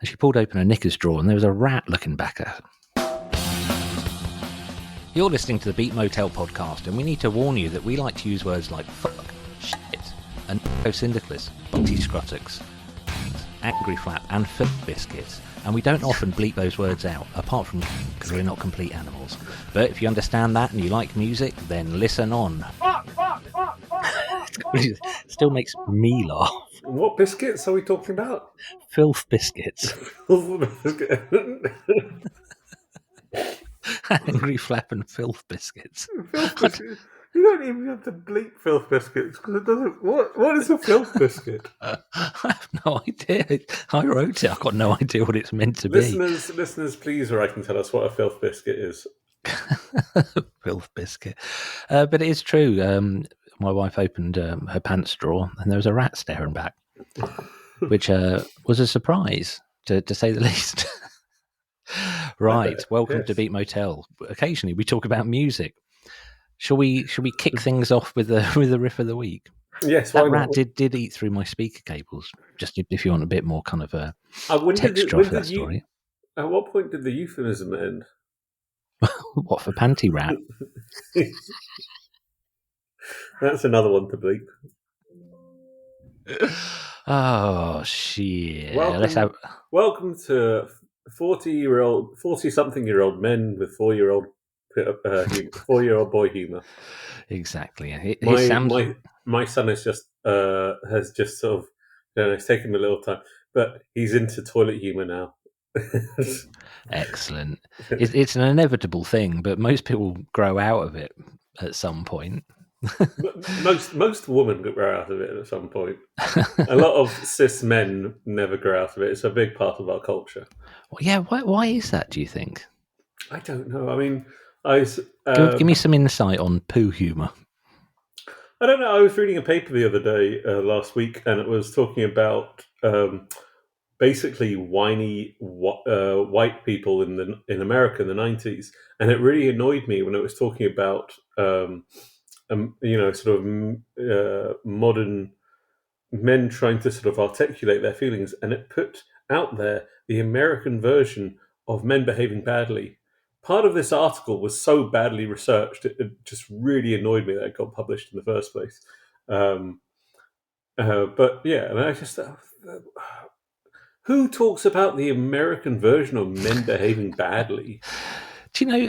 and she pulled open a knickers drawer and there was a rat looking back at her. You're listening to the Beat Motel Podcast, and we need to warn you that we like to use words like fuck, shit, and syndicalist, bunty scrutux, angry flap, and filth biscuits, and we don't often bleep those words out, apart from because we're not complete animals. But if you understand that and you like music, then listen on. It still makes me laugh. What biscuits are we talking about? Filth biscuits. Angry flap and filth biscuits. Filth biscuits. You don't even have to bleep filth biscuits because it doesn't. What is a filth biscuit? I have no idea. I wrote it. I've got no idea what it's meant to be. Listeners, please write and tell us what a filth biscuit is. Filth biscuit. But it is true. My wife opened her pants drawer and there was a rat staring back, which was a surprise, to say the least. Right, welcome to Beat Motel. Occasionally we talk about music. Shall we kick things off with the riff of the week? Yes, that rat did eat through my speaker cables. Just if you want a bit more kind of texture for that story. At what point did the euphemism end? What, for panty rat? That's another one to bleep. Oh shit! Welcome to 40-something-year-old men with 4-year-old boy humor. Exactly. My son has just sort of, it's taken him a little time, but he's into toilet humor now. Excellent. It's an inevitable thing, but most people grow out of it at some point. most women grow out of it at some point. A lot of cis men never grow out of it. It's a big part of our culture. Well, yeah, why is that, do you think? I don't know. I mean, give me some insight on poo humour. I don't know. I was reading a paper the other day, last week, and it was talking about basically whiny white people in America in the 90s, and it really annoyed me when it was talking about modern men trying to sort of articulate their feelings, and it put out there the American version of men behaving badly. Part of this article was so badly researched, it just really annoyed me that it got published in the first place. But yeah, and I just who talks about the American version of men behaving badly? Do you know?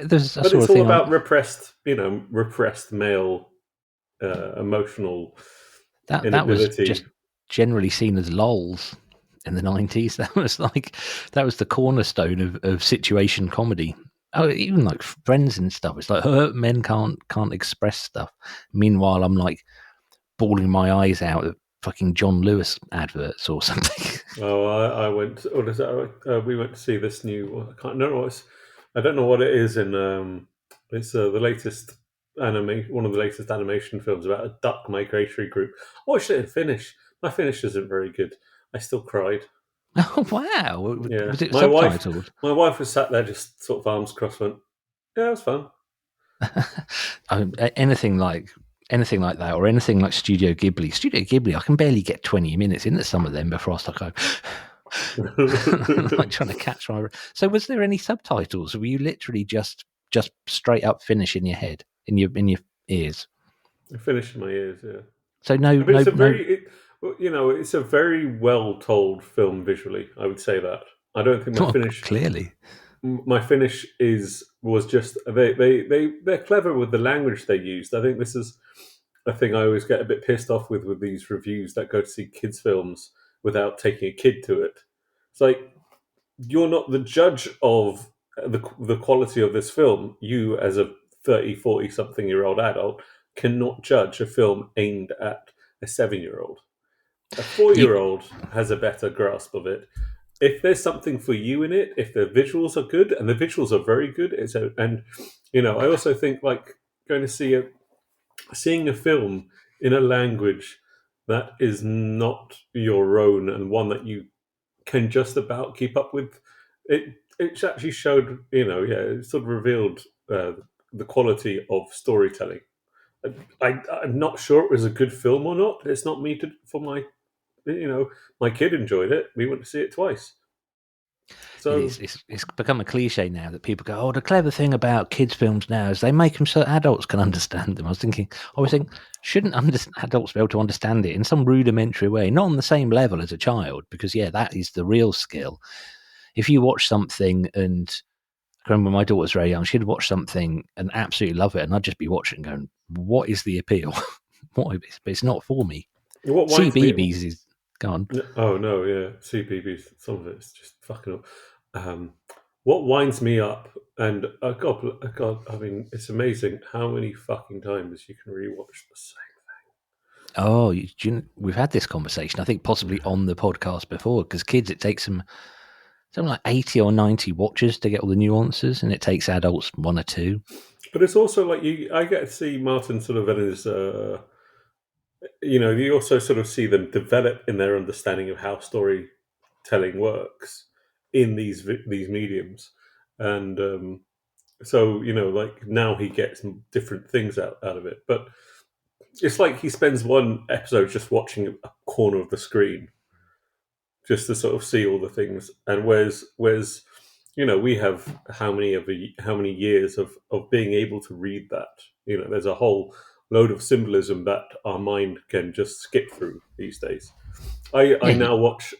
There's a but sort it's of all thing about repressed male emotional. That was just generally seen as lols in the 90s. That was the cornerstone of situation comedy. Oh, even like Friends and stuff. It's like men can't express stuff. Meanwhile, I'm like bawling my eyes out at fucking John Lewis adverts or something. Oh, I went. What is that? We went to see this new. I don't know what it is. It's the latest one of the latest animation films about a duck migratory group. I watched it in Finnish. My Finnish isn't very good. I still cried. Oh wow! Yeah. Was it subtitled? My wife was sat there, just sort of arms crossed, went, "Yeah, it was fun." Anything like that, or anything like Studio Ghibli, I can barely get 20 minutes into some of them before I start going like trying to catch my. So, was there any subtitles? Or were you literally just straight up Finnish in your head, in your ears? Finnish in my ears, yeah. So it's a very well told film visually. I would say that. I don't think my Finnish clearly. My Finnish was just they're clever with the language they used. I think this is a thing I always get a bit pissed off with these reviews that go to see kids' films without taking a kid to it. It's like, you're not the judge of the quality of this film. You, as a 30, 40-something-year-old adult, cannot judge a film aimed at a 7-year-old. A 4-year-old has a better grasp of it. If there's something for you in it, if the visuals are good, and the visuals are very good, I also think like going to seeing a film in a language that is not your own and one that you can just about keep up with, it actually showed, it sort of revealed the quality of storytelling. I'm not sure it was a good film or not. It's not meted for my my kid enjoyed it. We went to see it twice. So It's become a cliche now that people go, oh, the clever thing about kids' films now is they make them so adults can understand them. I always think, shouldn't adults be able to understand it in some rudimentary way, not on the same level as a child? Because, that is the real skill. If you watch something, and I remember my daughter was very young, she'd watch something and absolutely love it, and I'd just be watching going, what is the appeal? It's not for me. what winds CBeebies is gone. Oh no, yeah, CBeebies. Some of it's just fucking up. What winds me up, and God, I mean, it's amazing how many fucking times you can rewatch the same. Oh, we've had this conversation, I think possibly on the podcast before, because kids, it takes them something like 80 or 90 watches to get all the nuances, and it takes adults 1 or 2. But it's also like I get to see Martin sort of in his, you also sort of see them develop in their understanding of how storytelling works in these mediums, and so like now he gets different things out of it, but it's like he spends one episode just watching a corner of the screen just to sort of see all the things, and whereas we have how many years of being able to read that. There's a whole load of symbolism that our mind can just skip through these days. I now watch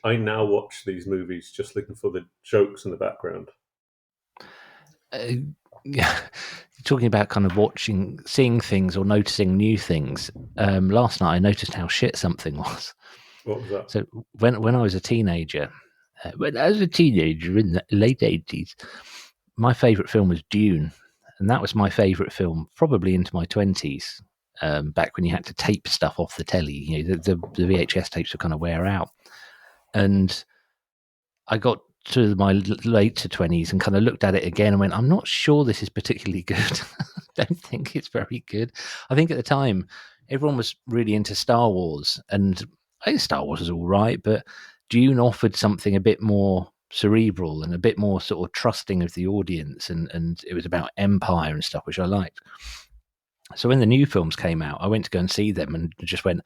these movies just looking for the jokes in the background. Yeah, talking about kind of seeing things or noticing new things. Last night I noticed how shit something was. What was that? So when I was a teenager, in the late 80s, my favourite film was Dune, and that was my favourite film probably into my 20s. Back when you had to tape stuff off the telly, the VHS tapes would kind of wear out, and I got to my later 20s and kind of looked at it again and went, I'm not sure this is particularly good. Don't think it's very good. I think at the time everyone was really into Star Wars, and I think Star Wars was all right, but Dune offered something a bit more cerebral and a bit more sort of trusting of the audience, and it was about empire and stuff, which I liked. So when the new films came out, I went to go and see them and just went,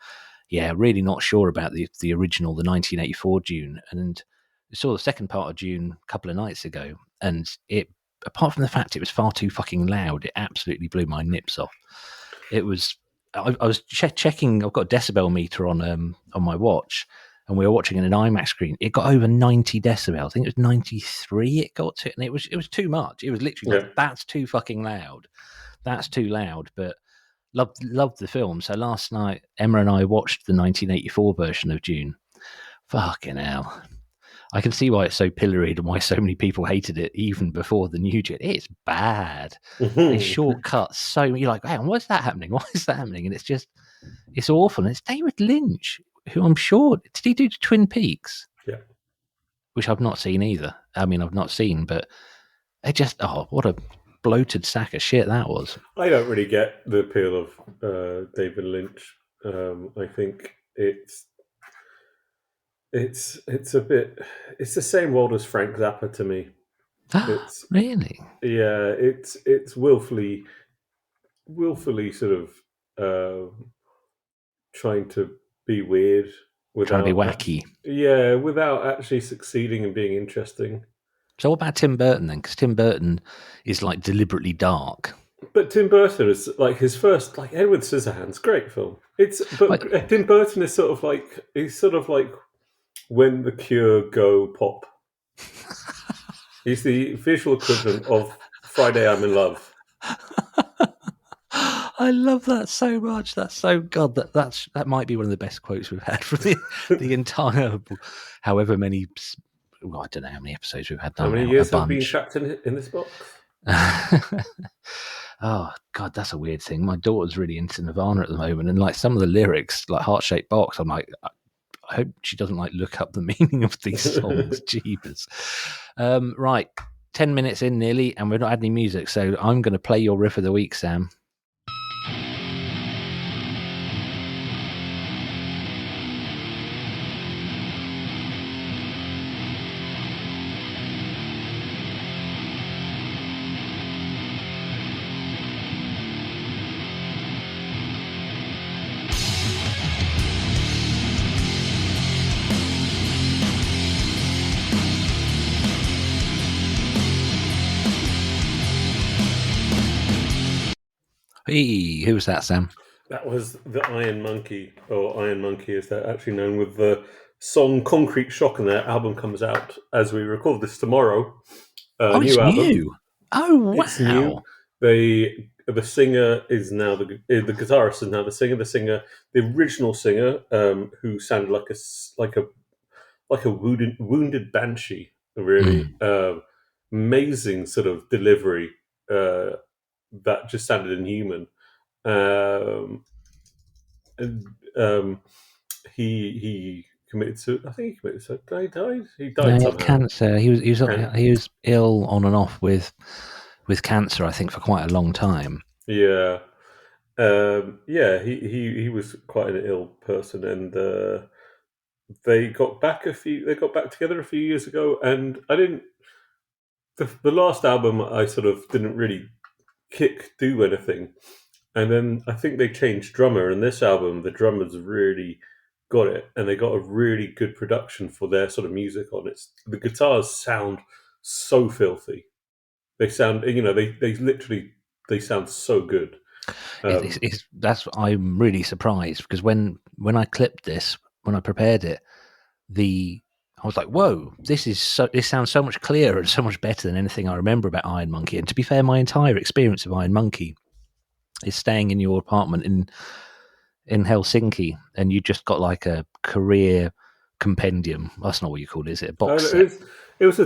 really not sure about the original, the 1984 Dune, and I saw the second part of Dune a couple of nights ago, and it, apart from the fact it was far too fucking loud, it absolutely blew my nips off. It was, I was checking, I've got a decibel meter on my watch, and we were watching in an IMAX screen. It got over 90 decibels. I think it was 93 it got to, and it was too much. It was literally like, that's too fucking loud. That's too loud, but loved the film. So last night, Emma and I watched the 1984 version of Dune. Fucking hell. I can see why it's so pilloried and why so many people hated it even before the new Dune. It's bad. They shortcut so you're like, hang on, what's that happening? Why is that happening? And it's awful. And it's David Lynch, who I'm sure, did he do Twin Peaks? Yeah. Which I've not seen either. I mean, I've not seen, but it just, what a bloated sack of shit that was. I don't really get the appeal of David Lynch. I think it's a bit, it's the same world as Frank Zappa to me. It's really, yeah, it's willfully sort of trying to be weird, trying to be wacky. Without actually succeeding and being interesting. So what about Tim Burton then? Because Tim Burton is like deliberately dark. But Tim Burton is like his first, like Edward Scissorhands, great film. Tim Burton is sort of like when the Cure go pop. He's the visual equivalent of Friday I'm in Love. I love that so much. That's so God. That might be one of the best quotes we've had from the entire, however many. Well, I don't know how many episodes we've had. How many years have been trapped in this box? Oh God, that's a weird thing. My daughter's really into Nirvana at the moment, and like some of the lyrics, like Heart Shaped Box, I'm like, I hope she doesn't like look up the meaning of these songs. Jeebus. Right, 10 minutes in nearly, and we're not had any music, so I'm going to play your riff of the week, Sam. Hey, who was that, Sam? That was the Iron Monkey, or Iron Monkey as they're actually known, with the song Concrete Shock, and their album comes out as we record this tomorrow. Oh, it's New album. new. Oh, It's wow. new. The singer is now the guitarist is now the singer. The original singer, who sounded like a wounded banshee. Really amazing sort of delivery that just sounded inhuman. And he committed suicide. I think he committed suicide. He died. He died No, he had somehow. cancer. He was ill on and off with cancer, I think, for quite a long time. Yeah. He was quite an ill person, and they got back together a few years ago. And I didn't. The last album, I sort of didn't really do anything, and then I think they changed drummer. And this album, the drummers really got it, and they got a really good production for their sort of music on it. The guitars sound so filthy. They sound, they sound so good. I'm really surprised because when I clipped this, when I prepared it, I was like, whoa, this sounds so much clearer and so much better than anything I remember about Iron Monkey. And to be fair, my entire experience of Iron Monkey is staying in your apartment in Helsinki, and you just got like a career compendium. That's not what you call it, is it? A box set? It was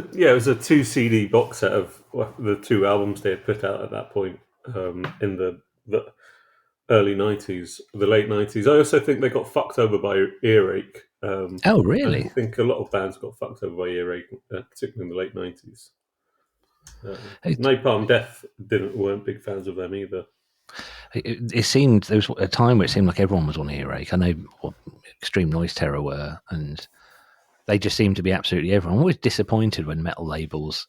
a 2 CD box set of the 2 albums they had put out at that point, in the early 90s, the late 90s. I also think they got fucked over by earache. Oh, really? I think a lot of bands got fucked over by earache, particularly in the late 90s. Napalm Death weren't big fans of them either. It seemed there was a time where it seemed like everyone was on earache. I know what Extreme Noise Terror were, and they just seemed to be absolutely everyone. I'm always disappointed when metal labels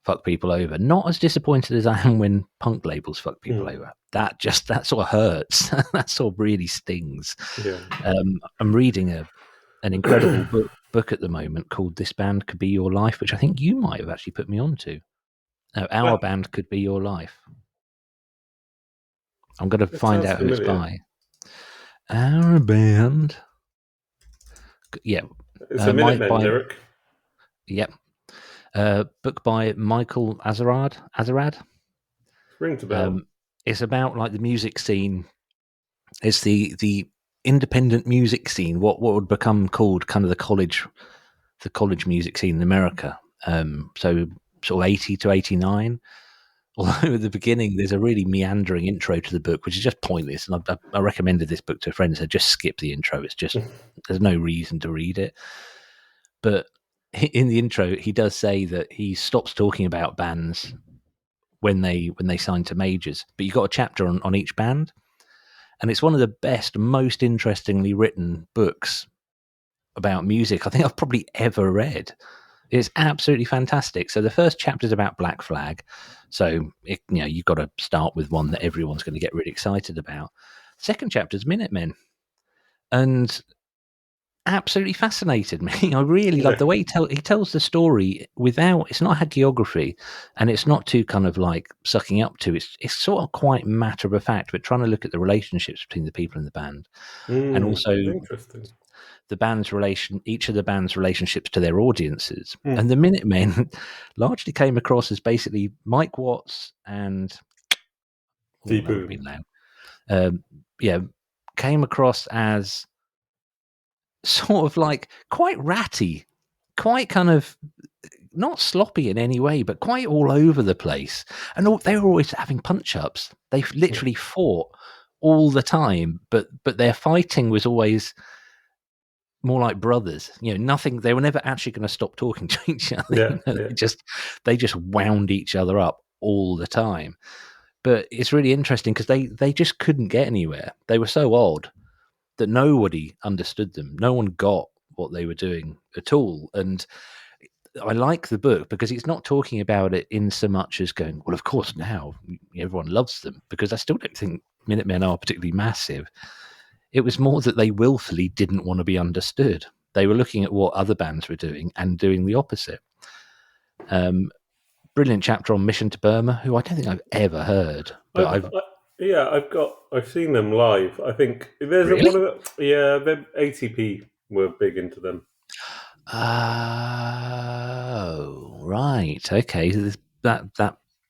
fuck people over. Not as disappointed as I am when punk labels fuck people over. That sort of hurts. That sort of really stings. Yeah. I'm reading an incredible book at the moment called "This Band Could Be Your Life," which I think you might have actually put me onto. Our Band Could Be Your Life. I'm going to find out who it's by. Our Band. Yeah. It's a Minutemen lyric. Yep. Book by Michael Azerrad. Rings a bell. It's about like the music scene. It's the independent music scene, what would become called kind of the college music scene in America. So sort of 80 to 89. Although at the beginning there's a really meandering intro to the book, which is just pointless. And I recommended this book to a friend and said, just skip the intro. It's just, there's no reason to read it. But in the intro, he does say that he stops talking about bands when they sign to majors. But you've got a chapter on each band. And it's one of the best, most interestingly written books about music I think I've probably ever read. It's absolutely fantastic. So the first chapter is about Black Flag. So you've got to start with one that everyone's going to get really excited about. Second chapter is Minutemen, and absolutely fascinated me. I really love the way he tells the story without. It's not hagiography, and it's not too kind of like sucking up to. It's sort of quite matter of fact, but trying to look at the relationships between the people in the band, and also interesting. Each of the band's relationships to their audiences. And the Minutemen largely came across as basically Mike Watts and Deepu. Came across as sort of like quite ratty, quite kind of not sloppy in any way, but quite all over the place. And they were always having punch-ups. They literally fought all the time, but their fighting was always more like brothers. Nothing. They were never actually going to stop talking to each other. They just wound each other up all the time. But it's really interesting because they just couldn't get anywhere. They were so odd that nobody understood them. No one got what they were doing at all. And I like the book because it's not talking about it in so much as going, well, of course now everyone loves them, because I still don't think Minutemen are particularly massive. It was more that they willfully didn't want to be understood. They were looking at what other bands were doing and doing the opposite. Brilliant chapter on Mission to Burma, who I don't think I've ever heard. But Yeah, I've seen them live. I think there's Really? one of the, yeah, the ATP were big into them. Oh, right. Okay. So that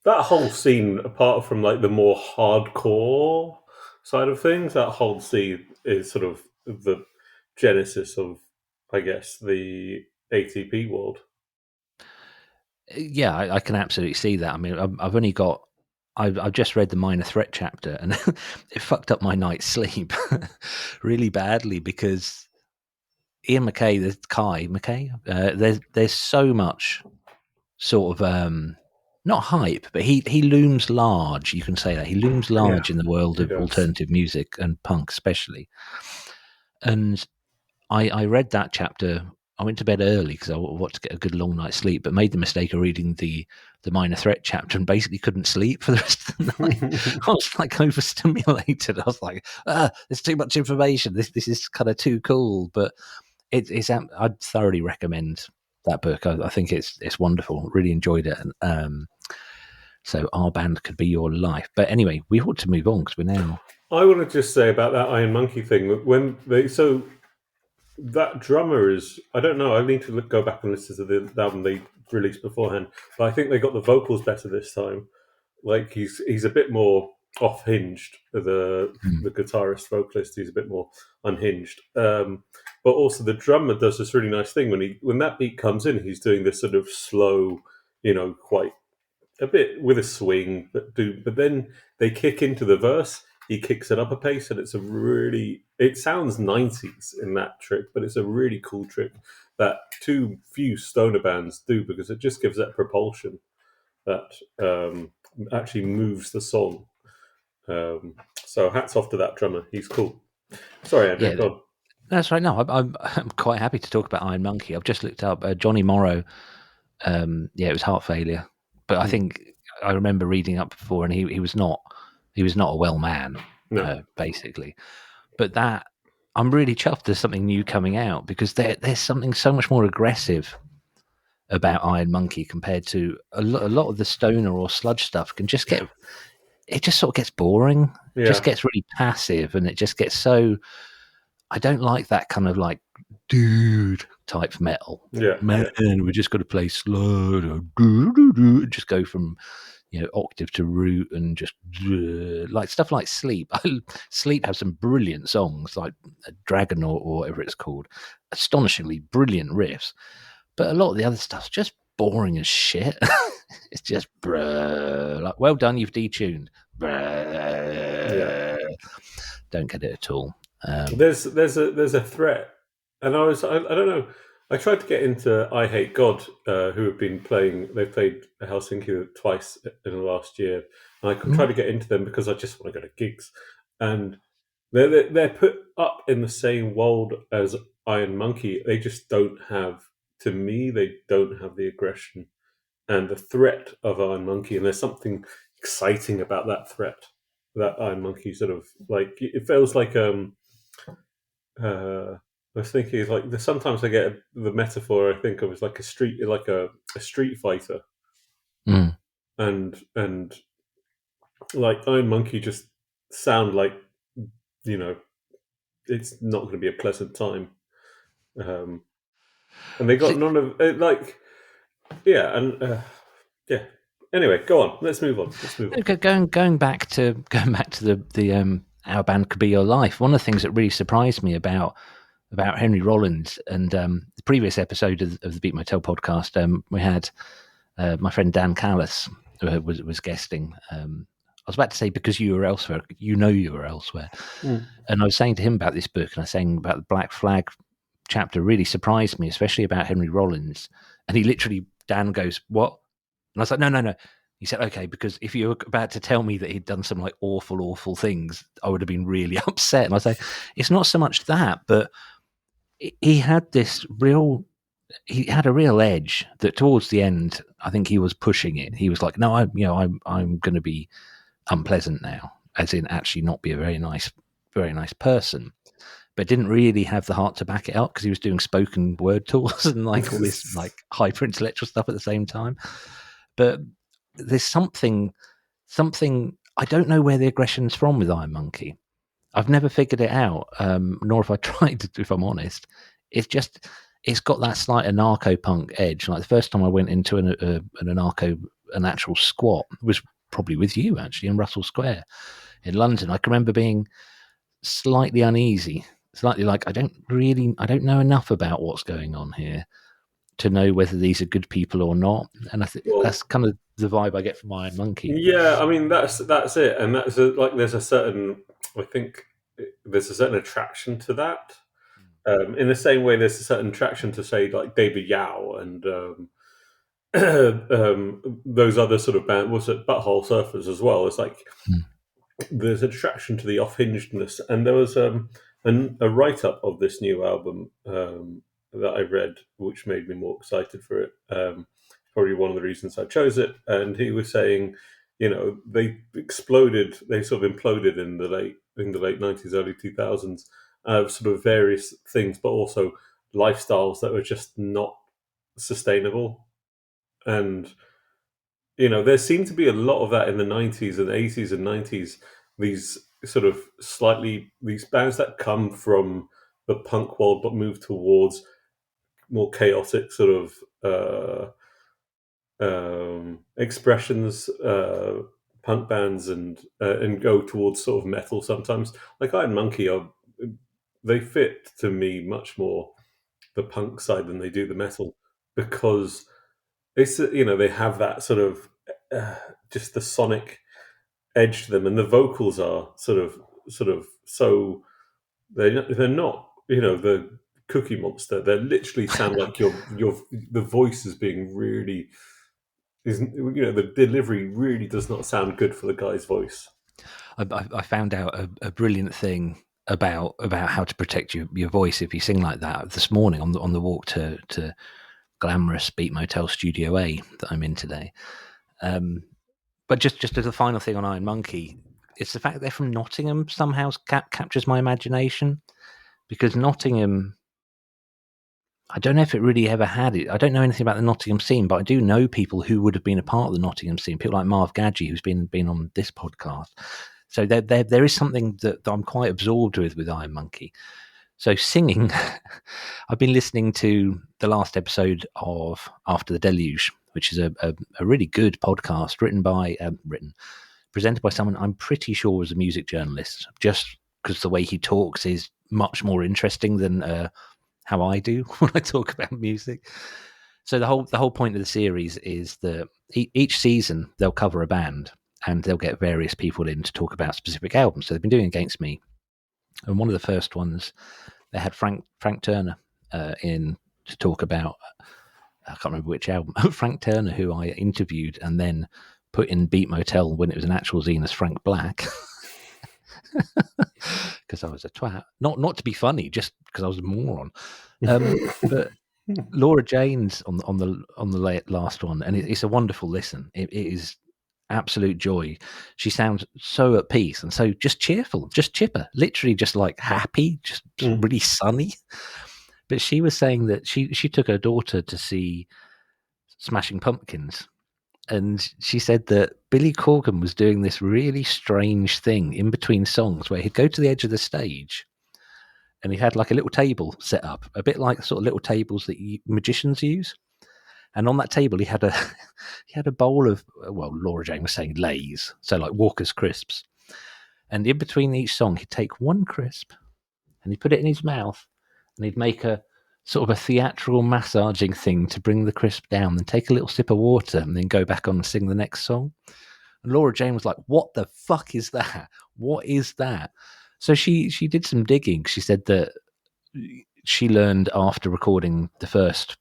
That whole scene, apart from like the more hardcore side of things, that whole scene is sort of the genesis of, I guess, the ATP world. yeah, I can absolutely see that. I mean, I've only got. I've just read the Minor Threat chapter, and it fucked up my night's sleep really badly because Ian McKay, there's Kai McKay. There's so much sort of not hype, but he looms large. You can say that he looms Yeah, large in the world he of does. alternative music and punk, especially. And I read that chapter. I went to bed early because I wanted to get a good long night's sleep, but made the mistake of reading the Minor Threat chapter and basically couldn't sleep for the rest of the night. I was like overstimulated. I was like, there's too much information. This is kind of too cool, but I'd thoroughly recommend that book. I think it's wonderful. Really enjoyed it. And so our band could be your life. But anyway, we ought to move on because we're now. I want to just say about that Iron Monkey thing that when they so that drummer is, I don't know, I need to go back and listen to the album they released beforehand, but I think they got the vocals better this time. Like he's a bit more off hinged. The guitarist vocalist, he's a bit more unhinged. But also the drummer does this really nice thing when that beat comes in, he's doing this sort of slow, quite a bit with a swing, but then they kick into the verse. He kicks it up a pace, and it sounds 90s in that trick, but it's a really cool trick that too few stoner bands do because it just gives that propulsion that actually moves the song. So hats off to that drummer. He's cool. Sorry, Andrew. Yeah, Go on. that's right. No, I'm quite happy to talk about Iron Monkey. I've just looked up Johnny Morrow. Yeah, it was heart failure, but I think I remember reading up before, and he was not a well man, No. basically. But that I'm really chuffed there's something new coming out because there's something so much more aggressive about Iron Monkey compared to a lot of the stoner or sludge stuff can just get it just sort of gets boring, just Yeah. gets really passive, and it just gets so. I don't like that kind of like dude type metal. Yeah. Man, we just got to play slow, just go from octave to root and just like stuff like Sleep. Sleep has some brilliant songs like Dragon or whatever it's called, astonishingly brilliant riffs. But a lot of the other stuff's just boring as shit. It's just like, well done, you've detuned. Yeah. Don't get it at all. There's a threat, and I don't know. I tried to get into I Hate God, who have been playing. They played Helsinki twice in the last year, and I tried to get into them because I just want to go to gigs, and they're put up in the same world as Iron Monkey. They just don't have, to me, they don't have the aggression and the threat of Iron Monkey, and there's something exciting about that threat. That Iron Monkey sort of like it feels like I was thinking like sometimes I get the metaphor I think of as like a street fighter, Mm. and like Iron Monkey just sound like you know it's not going to be a pleasant time, and they got none of like yeah and yeah. Anyway, go on. Let's move on. Going back to the our band could be your life. One of the things that really surprised me about Henry Rollins and the previous episode of the Beat Motel podcast, we had my friend Dan Callis was guesting. I was about to say because you were elsewhere, you were elsewhere, and I was saying to him about this book, and I was saying about the Black Flag chapter really surprised me, especially about Henry Rollins. And he literally, Dan goes, "What?" And I was like, no. He said, okay, because if you were about to tell me that he'd done some like awful things, I would have been really upset. And I say, it's not so much that, but he had a real edge that towards the end, I think he was pushing it. He was like, no, I'm going to be unpleasant now, as in actually not be a very nice person. But didn't really have the heart to back it up because he was doing spoken word tours and like all this like hyper intellectual stuff at the same time. But there's something I don't know where the aggression's from with Iron Monkey. I've never figured it out, nor have I tried to, if I'm honest. It's just, it's got that slight anarcho-punk edge. Like the first time I went into an actual squat was probably with you, actually, in Russell Square in London. I can remember being slightly uneasy, slightly like, I don't know enough about what's going on here to know whether these are good people or not. And I think that's kind of the vibe I get from Iron Monkey. Yeah, I mean that's it, and there's a certain, I think there's a certain attraction to that. In the same way, there's a certain attraction to, say, like David Yao and those other sort of bands, was it Butthole Surfers as well? It's like there's an attraction to the off-hingedness, and there was a write-up of this new album that I read, which made me more excited for it. Probably one of the reasons I chose it. And he was saying, they sort of imploded in the late '90s, early 2000s, sort of various things, but also lifestyles that were just not sustainable. And there seemed to be a lot of that in the '90s and '80s and '90s. These sort of these bands that come from the punk world but move towards more chaotic sort of expressions, punk bands, and go towards sort of metal sometimes. Like Iron Monkey, they fit to me much more the punk side than they do the metal, because it's they have that sort of just the sonic edge to them, and the vocals are sort of so they're not the Cookie Monster. They literally sound like the voice is being really the delivery really does not sound good for the guy's voice. I found out a brilliant thing about how to protect your voice if you sing like that this morning on the walk to glamorous Beat Motel Studio A that I'm in today. But just as a final thing on Iron Monkey, it's the fact they're from Nottingham somehow captures my imagination, because Nottingham, I don't know if it really ever had it. I don't know anything about the Nottingham scene, but I do know people who would have been a part of the Nottingham scene. People like Marv Gadgey, who's been on this podcast. So there is something that I'm quite absorbed with Iron Monkey. So singing, I've been listening to the last episode of After the Deluge, which is a really good podcast presented by someone I'm pretty sure was a music journalist, just because the way he talks is much more interesting than how I do when I talk about music. So the whole point of the series is that each season they'll cover a band and they'll get various people in to talk about specific albums. So they've been doing Against Me, and one of the first ones they had Frank Turner in to talk about. I can't remember which album. Frank Turner, who I interviewed and then put in Beat Motel when it was an actual zine as Frank Black, because I was a twat. Not to be funny, just because I was a moron. But Laura Jane's on the last one, and it's a wonderful listen. It is absolute joy. She sounds so at peace and so just cheerful, just chipper, literally just like happy, just really sunny. But she was saying that she took her daughter to see Smashing Pumpkins, and she said that Billy Corgan was doing this really strange thing in between songs where he'd go to the edge of the stage and he had like a little table set up, a bit like sort of little tables that magicians use. And on that table, he had a bowl of, well, Laura Jane was saying Lay's, so like Walker's crisps. And in between each song, he'd take one crisp and he'd put it in his mouth and he'd make a sort of a theatrical massaging thing to bring the crisp down, then take a little sip of water and then go back on and sing the next song. And Laura Jane was like, what the fuck is that? What is that? So she did some digging. She said that she learned after recording the first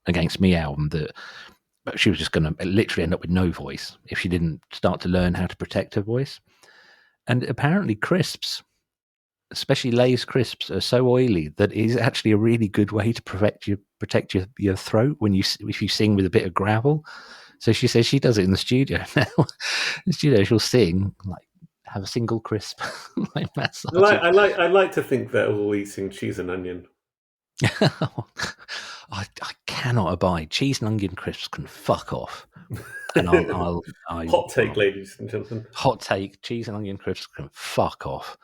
Against Me album that she was just going to literally end up with no voice if she didn't start to learn how to protect her voice. And apparently crisps, especially Lay's crisps, are so oily that it is actually a really good way to protect your throat if you sing with a bit of gravel. So she says she does it in the studio now. In the studio, she'll sing, like, have a single crisp, like massage. I like to think they're all eating cheese and onion. I cannot abide cheese and onion crisps. Can fuck off. And Hot take, ladies and gentlemen. Hot take: cheese and onion crisps can fuck off.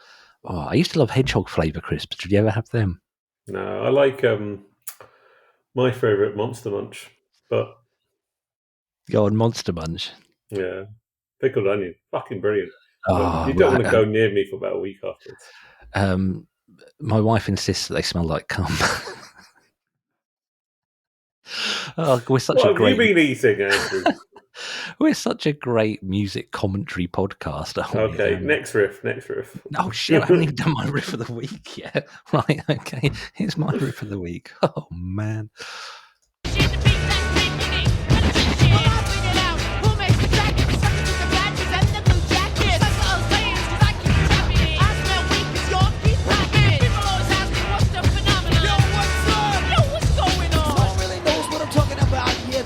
Oh, I used to love hedgehog flavour crisps. Did you ever have them? No, I like my favourite Monster Munch, but Go on, Monster Munch. yeah, pickled onion, fucking brilliant. Oh, you don't want to go near me for about a week afterwards. My wife insists that they smell like cum. Oh, we're such What a great. Have you been eating, Andrew? We're such a great music commentary podcast, aren't we? Okay, next riff. Oh shit! I haven't even done my riff of the week yet. Right? Okay, here's my riff of the week. Oh man.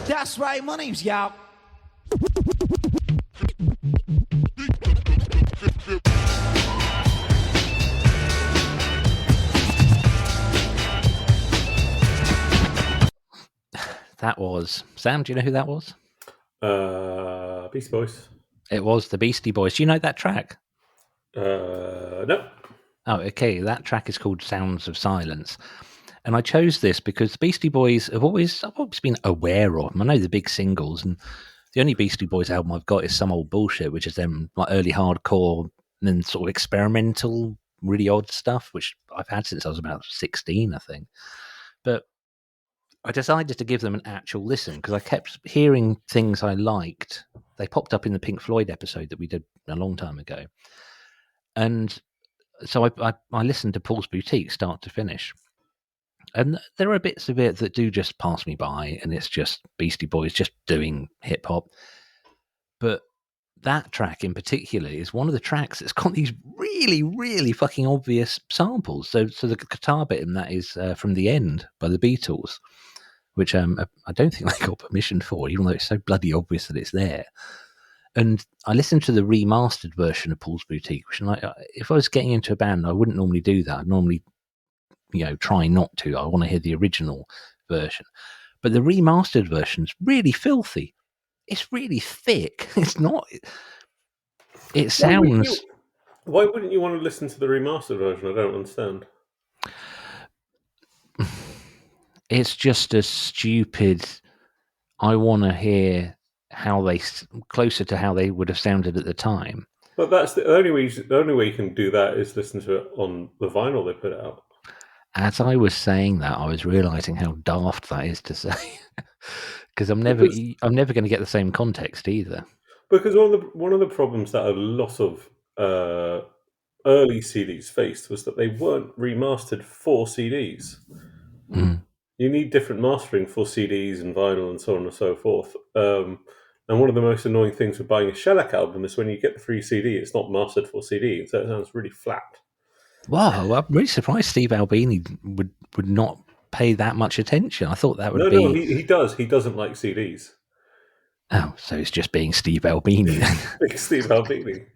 That's right, my name's Yao. That was Sam. Do you know who that was? Beast Boys. It was the Beastie Boys. Do you know that track? No. Oh, okay. That track is called "Sounds of Silence," and I chose this because the Beastie Boys I've always been aware of them. I know the big singles, and the only Beastie Boys album I've got is Some Old Bullshit, which is them like early hardcore and then sort of experimental, really odd stuff, which I've had since I was about 16, I think. But I decided to give them an actual listen because I kept hearing things I liked. They popped up in the Pink Floyd episode that we did a long time ago. And so I listened to Paul's Boutique start to finish. And there are bits of it that do just pass me by, and it's just Beastie Boys just doing hip hop. But that track in particular is one of the tracks that's got these really, really fucking obvious samples. So the guitar bit in that is from The End by the Beatles, which I don't think they got permission for, even though it's so bloody obvious that it's there. And I listened to the remastered version of Paul's Boutique, which if I was getting into a band, I wouldn't normally do that. I'd normally, try not to. I want to hear the original version. But the remastered version's really filthy. It's really thick. It's not. It sounds. Why wouldn't you want to listen to the remastered version? I don't understand. It's just a stupid. I want to hear how they closer to how they would have sounded at the time. But that's the only way. The only way you can do that is listen to it on the vinyl they put out. As I was saying that, I was realizing how daft that is to say, because I'm never going to get the same context either. Because one of the problems that a lot of early CDs faced was that they weren't remastered for CDs. Mm. You need different mastering for CDs and vinyl and so on and so forth. And one of the most annoying things with buying a shellac album is when you get the free CD, it's not mastered for CD, so it sounds really flat. Wow, I'm really surprised Steve Albini would not pay that much attention. I thought that would be... No, he does. He doesn't like CDs. Oh, so it's just being Steve Albini then. Steve Albini.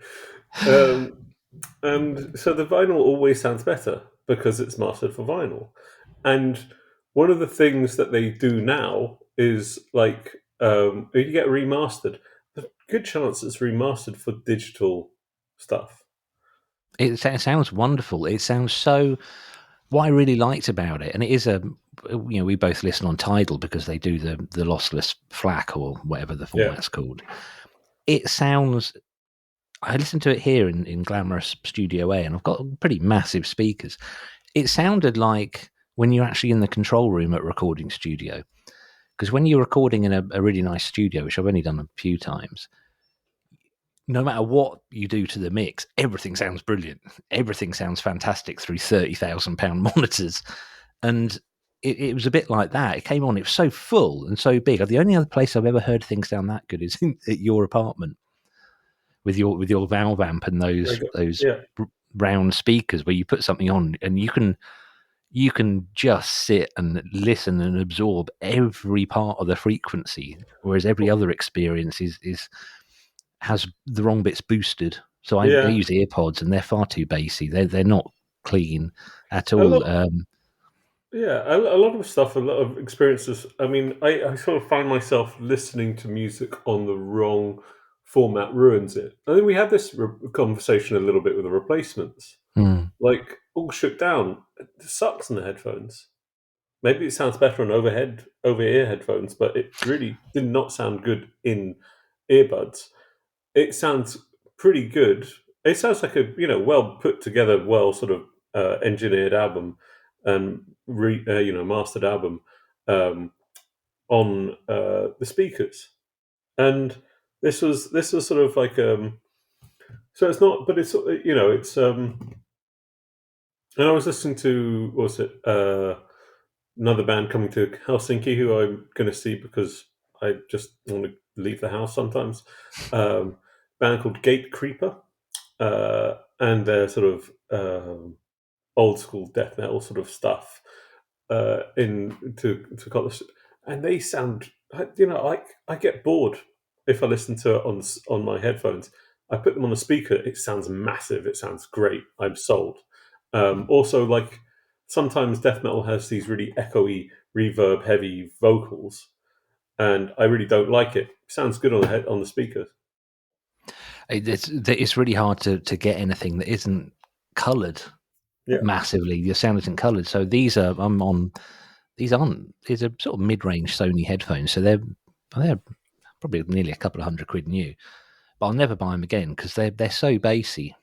And so the vinyl always sounds better because it's mastered for vinyl. And one of the things that they do now is like, if you get remastered, there's a good chance it's remastered for digital stuff. It sounds wonderful. It sounds so... What I really liked about it, and it is we both listen on Tidal because they do the lossless FLAC or whatever the format's called. It sounds... I listened to it here in glamorous Studio A, and I've got pretty massive speakers. It sounded like when you're actually in the control room at a recording studio. Because when you're recording in a really nice studio, which I've only done a few times, no matter what you do to the mix, everything sounds brilliant. Everything sounds fantastic through £30,000 monitors. And it was a bit like that. It came on, it was so full and so big. The only other place I've ever heard things sound that good is at your apartment with your valve amp and those round speakers where you put something on and you can just sit and listen and absorb every part of the frequency, whereas every other experience has the wrong bits boosted. So I use earpods and they're far too bassy. They're not clean at all. Yeah, a lot of stuff, a lot of experiences. I mean, I sort of find myself listening to music on the wrong format ruins it. I think we had this conversation a little bit with the replacements. Mm. Like, all shook down. It sucks in the headphones. Maybe it sounds better on over-ear headphones, but it really did not sound good in earbuds. It sounds pretty good. It sounds like a well put together, well sort of engineered album and mastered album um, on the speakers. And this was sort of like so it's not, but it's and I was listening to what was it another band coming to Helsinki who I'm going to see because I just want to leave the house sometimes. Band called Gate Creeper, and they're sort of old school death metal sort of stuff to college, and they sound. I get bored if I listen to it on my headphones. I put them on the speaker. It sounds massive. It sounds great. I'm sold. Also, like sometimes death metal has these really echoey, reverb heavy vocals, and I really don't like it. Sounds good on the speakers. It's really hard to get anything that isn't coloured massively. The sound isn't coloured. So these are these aren't. These are sort of mid-range Sony headphones. So they're probably nearly a couple of £100 new. But I'll never buy them again because they're so bassy.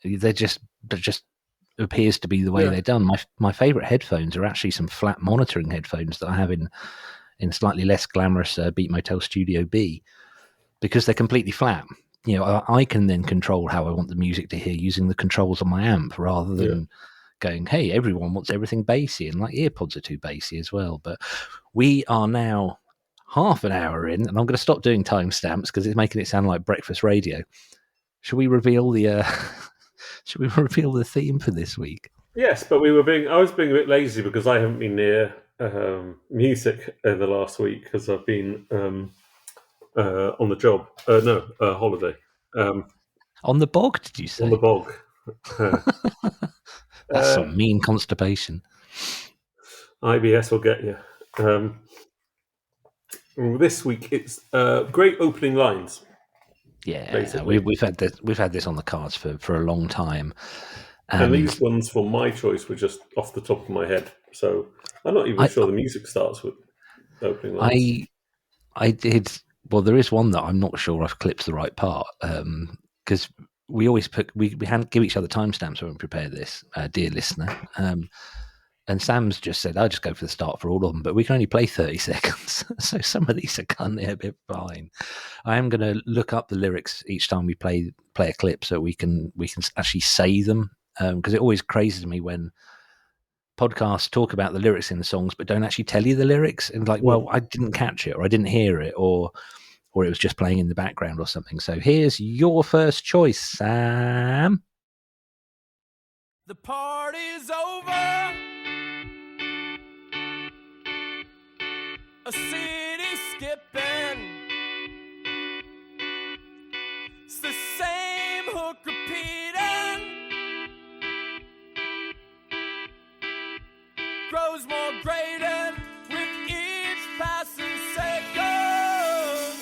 They're just appears to be the way they're done. My favourite headphones are actually some flat monitoring headphones that I have in slightly less glamorous Beat Motel Studio B, because they're completely flat. I can then control how I want the music to hear using the controls on my amp rather than going, hey, everyone wants everything bassy, and like earpods are too bassy as well. But we are now half an hour in, and I'm going to stop doing timestamps because it's making it sound like breakfast radio. Should we reveal the theme for this week? Yes, but I was being a bit lazy because I haven't been near music in the last week because I've been on the job. Holiday. On the bog, did you say? On the bog. That's some mean constipation. IBS will get you. This week it's great opening lines. Yeah, basically. we've had this on the cards for a long time, and these ones for my choice were just off the top of my head, so I'm not even sure the music starts with opening lines. I did. Well, there is one that I'm not sure I've clipped the right part because we always we give each other timestamps when we prepare this, dear listener. And Sam's just said, I'll just go for the start for all of them, but we can only play 30 seconds. So some of these are kind of a bit fine. I am going to look up the lyrics each time we play a clip so we can actually say them, because it always crazes me when podcasts talk about the lyrics in the songs but don't actually tell you the lyrics, and like, well, I didn't catch it, or I didn't hear it, or it was just playing in the background or something. So here's your first choice, Sam. The party's over. A city skipping. It's the same hook repeating. Grows more grating with each passing second.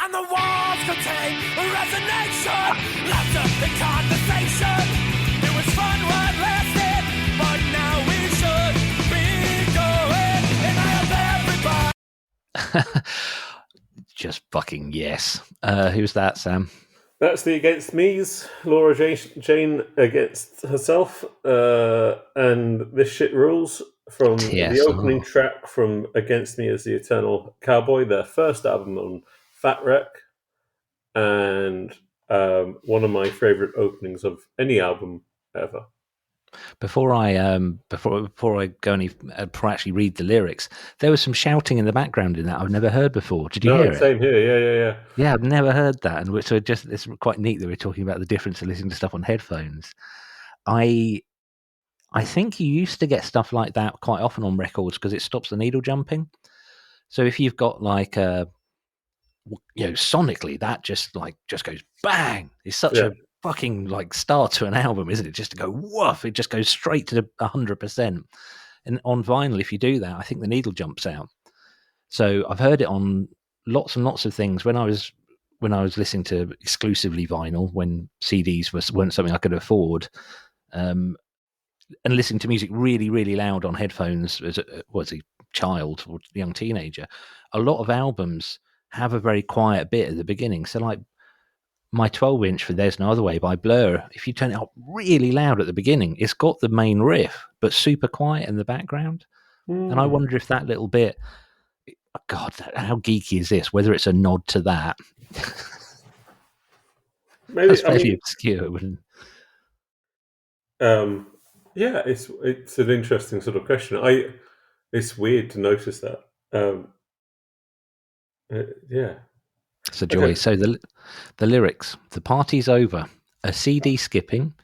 And the walls contain a resonation. Laughter and conversation. It was fun while it lasted, but now we should be going. And I hope everybody. Just fucking yes. Who's that, Sam? That's the Against Me's, Laura Jane against herself, and This Shit Rules from the opening track from Against Me as the Eternal Cowboy, their first album on Fat Wreck, and one of my favourite openings of any album ever. Before I go any before I actually read the lyrics, there was some shouting in the background in that I've never heard before. Did you hear it? Same here. Yeah. Yeah, I've never heard that, and so it's quite neat that we're talking about the difference of listening to stuff on headphones. I think you used to get stuff like that quite often on records because it stops the needle jumping. So if you've got like sonically that just goes bang. It's such a fucking like start to an album, isn't it? Just to go woof, it just goes straight to 100%. And on vinyl, if you do that, I think the needle jumps out. So I've heard it on lots and lots of things when I was listening to exclusively vinyl, when CDs weren't something I could afford, and listening to music really, really loud on headphones as a child or young teenager. A lot of albums have a very quiet bit at the beginning. So like my 12-inch for There's No Other Way by Blur, if you turn it up really loud at the beginning, it's got the main riff, but super quiet in the background. And I wonder if that little bit, God, how geeky is this? Whether it's a nod to that. Maybe, That's fairly obscure, wouldn't yeah, it's an interesting sort of question. It's weird to notice that. Yeah. It's a joy. Okay. So the lyrics, the party's over, a CD skipping,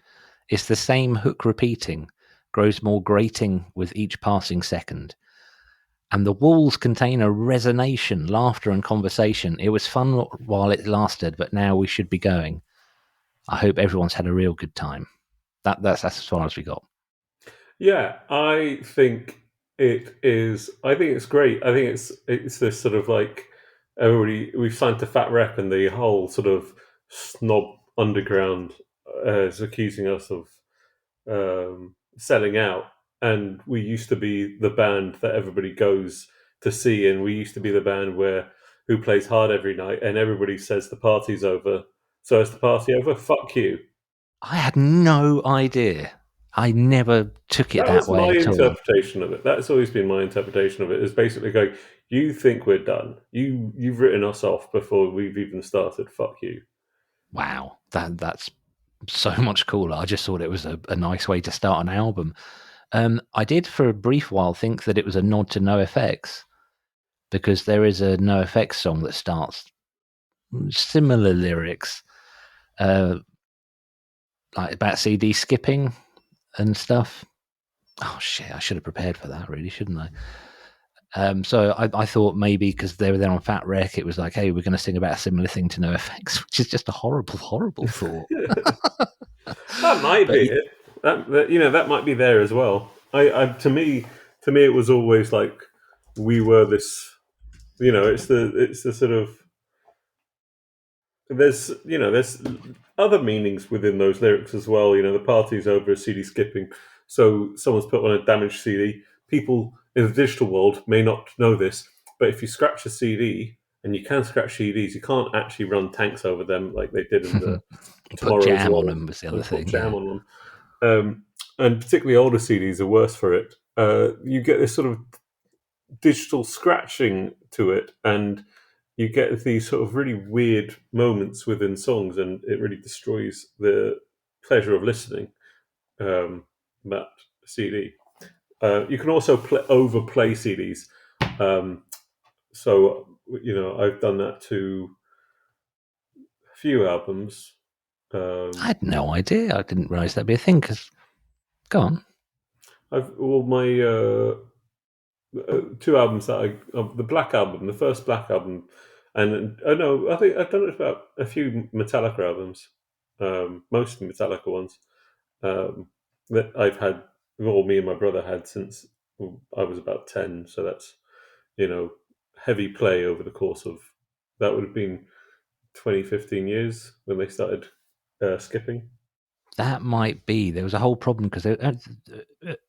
it's the same hook repeating, grows more grating with each passing second. And the walls contain a resonation, laughter and conversation. It was fun while it lasted, but now we should be going. I hope everyone's had a real good time. That's as far as we got. Yeah, I think it is. I think it's great. I think it's this sort of like everybody. We've signed to Fat Rep, and the whole sort of snob underground is accusing us of selling out. And we used to be the band that everybody goes to see, and we used to be the band who plays hard every night, and everybody says the party's over. So is the party over? Fuck you. I had no idea. I never took it that way at all. That was my interpretation of it. That's always been my interpretation of it, is basically going, you think we're done. You've written us off before we've even started. Fuck you. Wow. That's so much cooler. I just thought it was a nice way to start an album. I did for a brief while think that it was a nod to NoFX, because there is a NoFX song that starts similar lyrics, like about CD skipping and stuff. Oh shit, I should have prepared for that, really, shouldn't I? So I thought maybe because they were there on Fat Wreck, it was like, hey, we're going to sing about a similar thing to NoFX, which is just a horrible, horrible thought. That might be it. That might be there as well. To me, it was always like we were this. It's the sort of there's other meanings within those lyrics as well. The party's over, CD skipping. So someone's put on a damaged CD. People in the digital world may not know this, but if you scratch a CD, and you can scratch CDs, you can't actually run tanks over them like they did in the put jam on them was the other thing. Put jam on them. And particularly older CDs are worse for it. You get this sort of digital scratching to it, and you get these sort of really weird moments within songs, and it really destroys the pleasure of listening. That CD. You can also overplay CDs. So, I've done that to a few albums. I had no idea. I didn't realise that'd be a thing. Go on. My two albums the Black Album, the first Black Album, and I think I've done it about a few Metallica albums, mostly Metallica ones, that I've had, or me and my brother had since I was about 10. So that's, heavy play over the course of, that would have been 15 years when they started skipping. That might be. There was a whole problem because at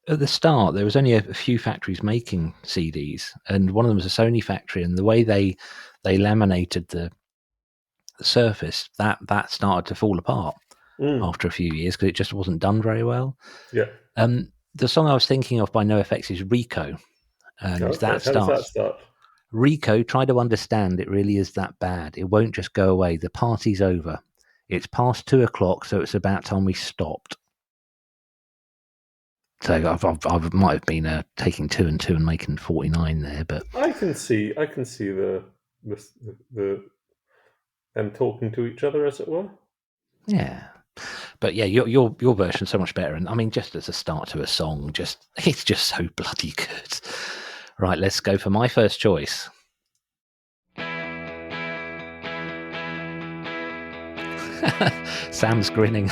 the start there was only a few factories making CDs, and one of them was a Sony factory. And the way they laminated the surface, that started to fall apart after a few years because it just wasn't done very well. Yeah. The song I was thinking of by NoFX is Rico, and okay. that starts. How does that start? Rico, try to understand. It really is that bad. It won't just go away. The party's over. It's past 2:00, so it's about time we stopped. So I might have been taking 2 and 2 and making 49 there, but I can see the them talking to each other, as it were. Yeah, but yeah, your version's so much better. And I mean, just as a start to a song, it's just so bloody good. Right, let's go for my first choice. Sam's grinning.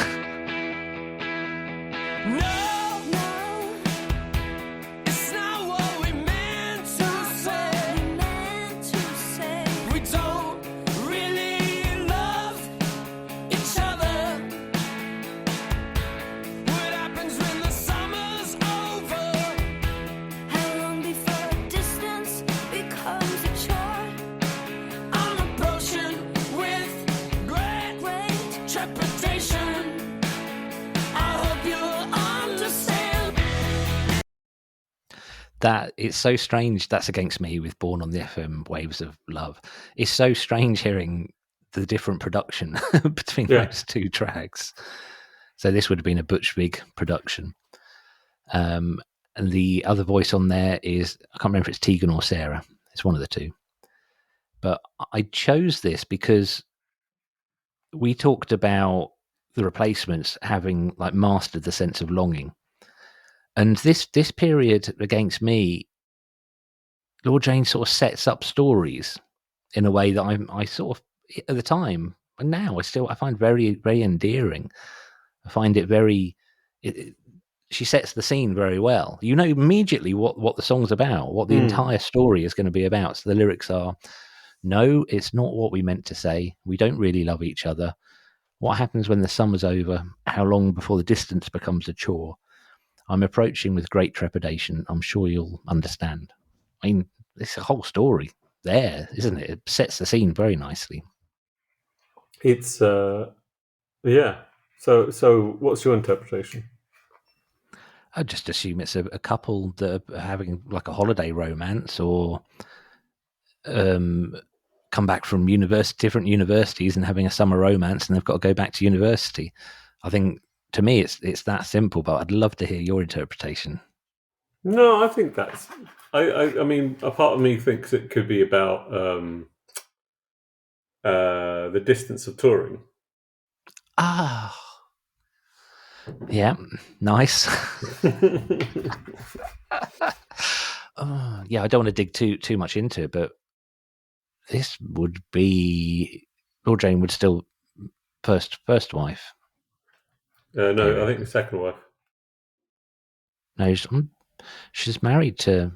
No, it's not what we meant to say. We don't really love each other. What happens when the summer's over? How long before distance becomes a chore? I'm approaching with great trepidation. I hope you'll understand. That it's so strange. That's Against Me with Born on the FM Waves of Love. It's so strange hearing the different production between Yeah. those two tracks. So this would have been a Butch Vig production. And the other voice on there is, I can't remember if it's Tegan or Sarah. It's one of the two. But I chose this because we talked about the Replacements having like mastered the sense of longing. And this period Against Me, Lord Jane sort of sets up stories in a way that I sort of, at the time, and now I find very, very endearing. I find it very, she sets the scene very well. You know immediately what the song's about, what the entire story is going to be about. So the lyrics are, no, it's not what we meant to say. We don't really love each other. What happens when the summer's over? How long before the distance becomes a chore? I'm approaching with great trepidation. I'm sure you'll understand. I mean, it's a whole story there, isn't it? It sets the scene very nicely. It's yeah. So what's your interpretation? I just assume it's a couple that are having like a holiday romance, or come back from different universities and having a summer romance, and they've got to go back to university. I think, to me, it's that simple. But I'd love to hear your interpretation. No, I think that's. I mean, a part of me thinks it could be about the distance of touring. Ah, yeah, nice. Yeah, I don't want to dig too much into it, but this would be Lord Jane would still first wife. No, I think the second wife. No, she's married to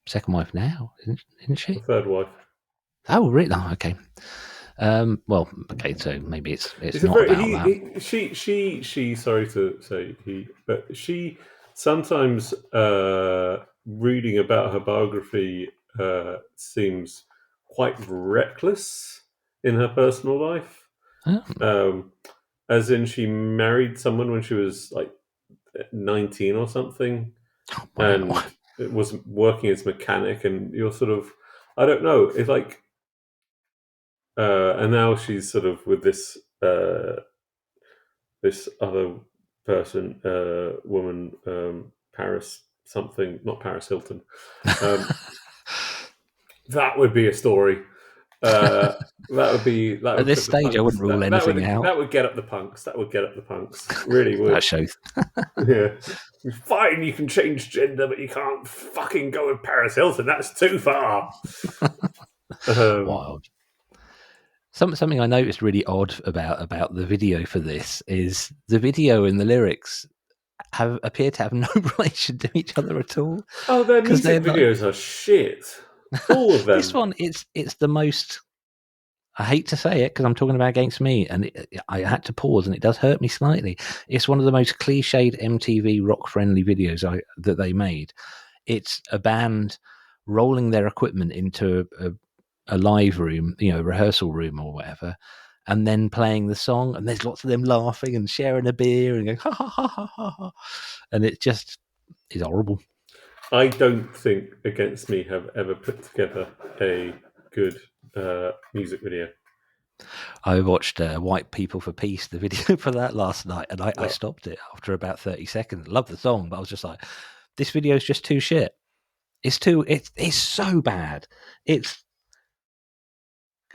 second wife now, isn't she? The third wife. Oh, really? Oh, okay. Well, okay. So maybe it's It's not about that. She. Sorry to say he, but she sometimes reading about her biography seems quite reckless in her personal life. Oh. As in, she married someone when she was like 19 or something, Wow. and it was working as a mechanic. And you're sort of, I don't know, it's like, and now she's sort of with this this other person, woman, Paris something, not Paris Hilton. That would be a story. That would be that. At this stage, I wouldn't rule anything out. That would get up the punks. That would get up the punks. Really would. That shows. Yeah, fine. You can change gender, but you can't fucking go with Paris Hilton. That's too far. Wild. Something I noticed really odd about the video for this is the video and the lyrics appear to have no relation to each other at all. Oh, their music videos are shit. All of them. This one, it's the most. I hate to say it because I'm talking about Against Me, and I had to pause, and it does hurt me slightly. It's one of the most cliched MTV rock-friendly videos that they made. It's a band rolling their equipment into a live room, a rehearsal room or whatever, and then playing the song, and there's lots of them laughing and sharing a beer and going ha ha ha ha ha, ha. And it just is horrible. I don't think Against Me have ever put together a good music video. I watched White People for Peace, the video for that last night, and I stopped it after about 30 seconds. Love the song, but I was just like, this video is just too shit. It's so bad.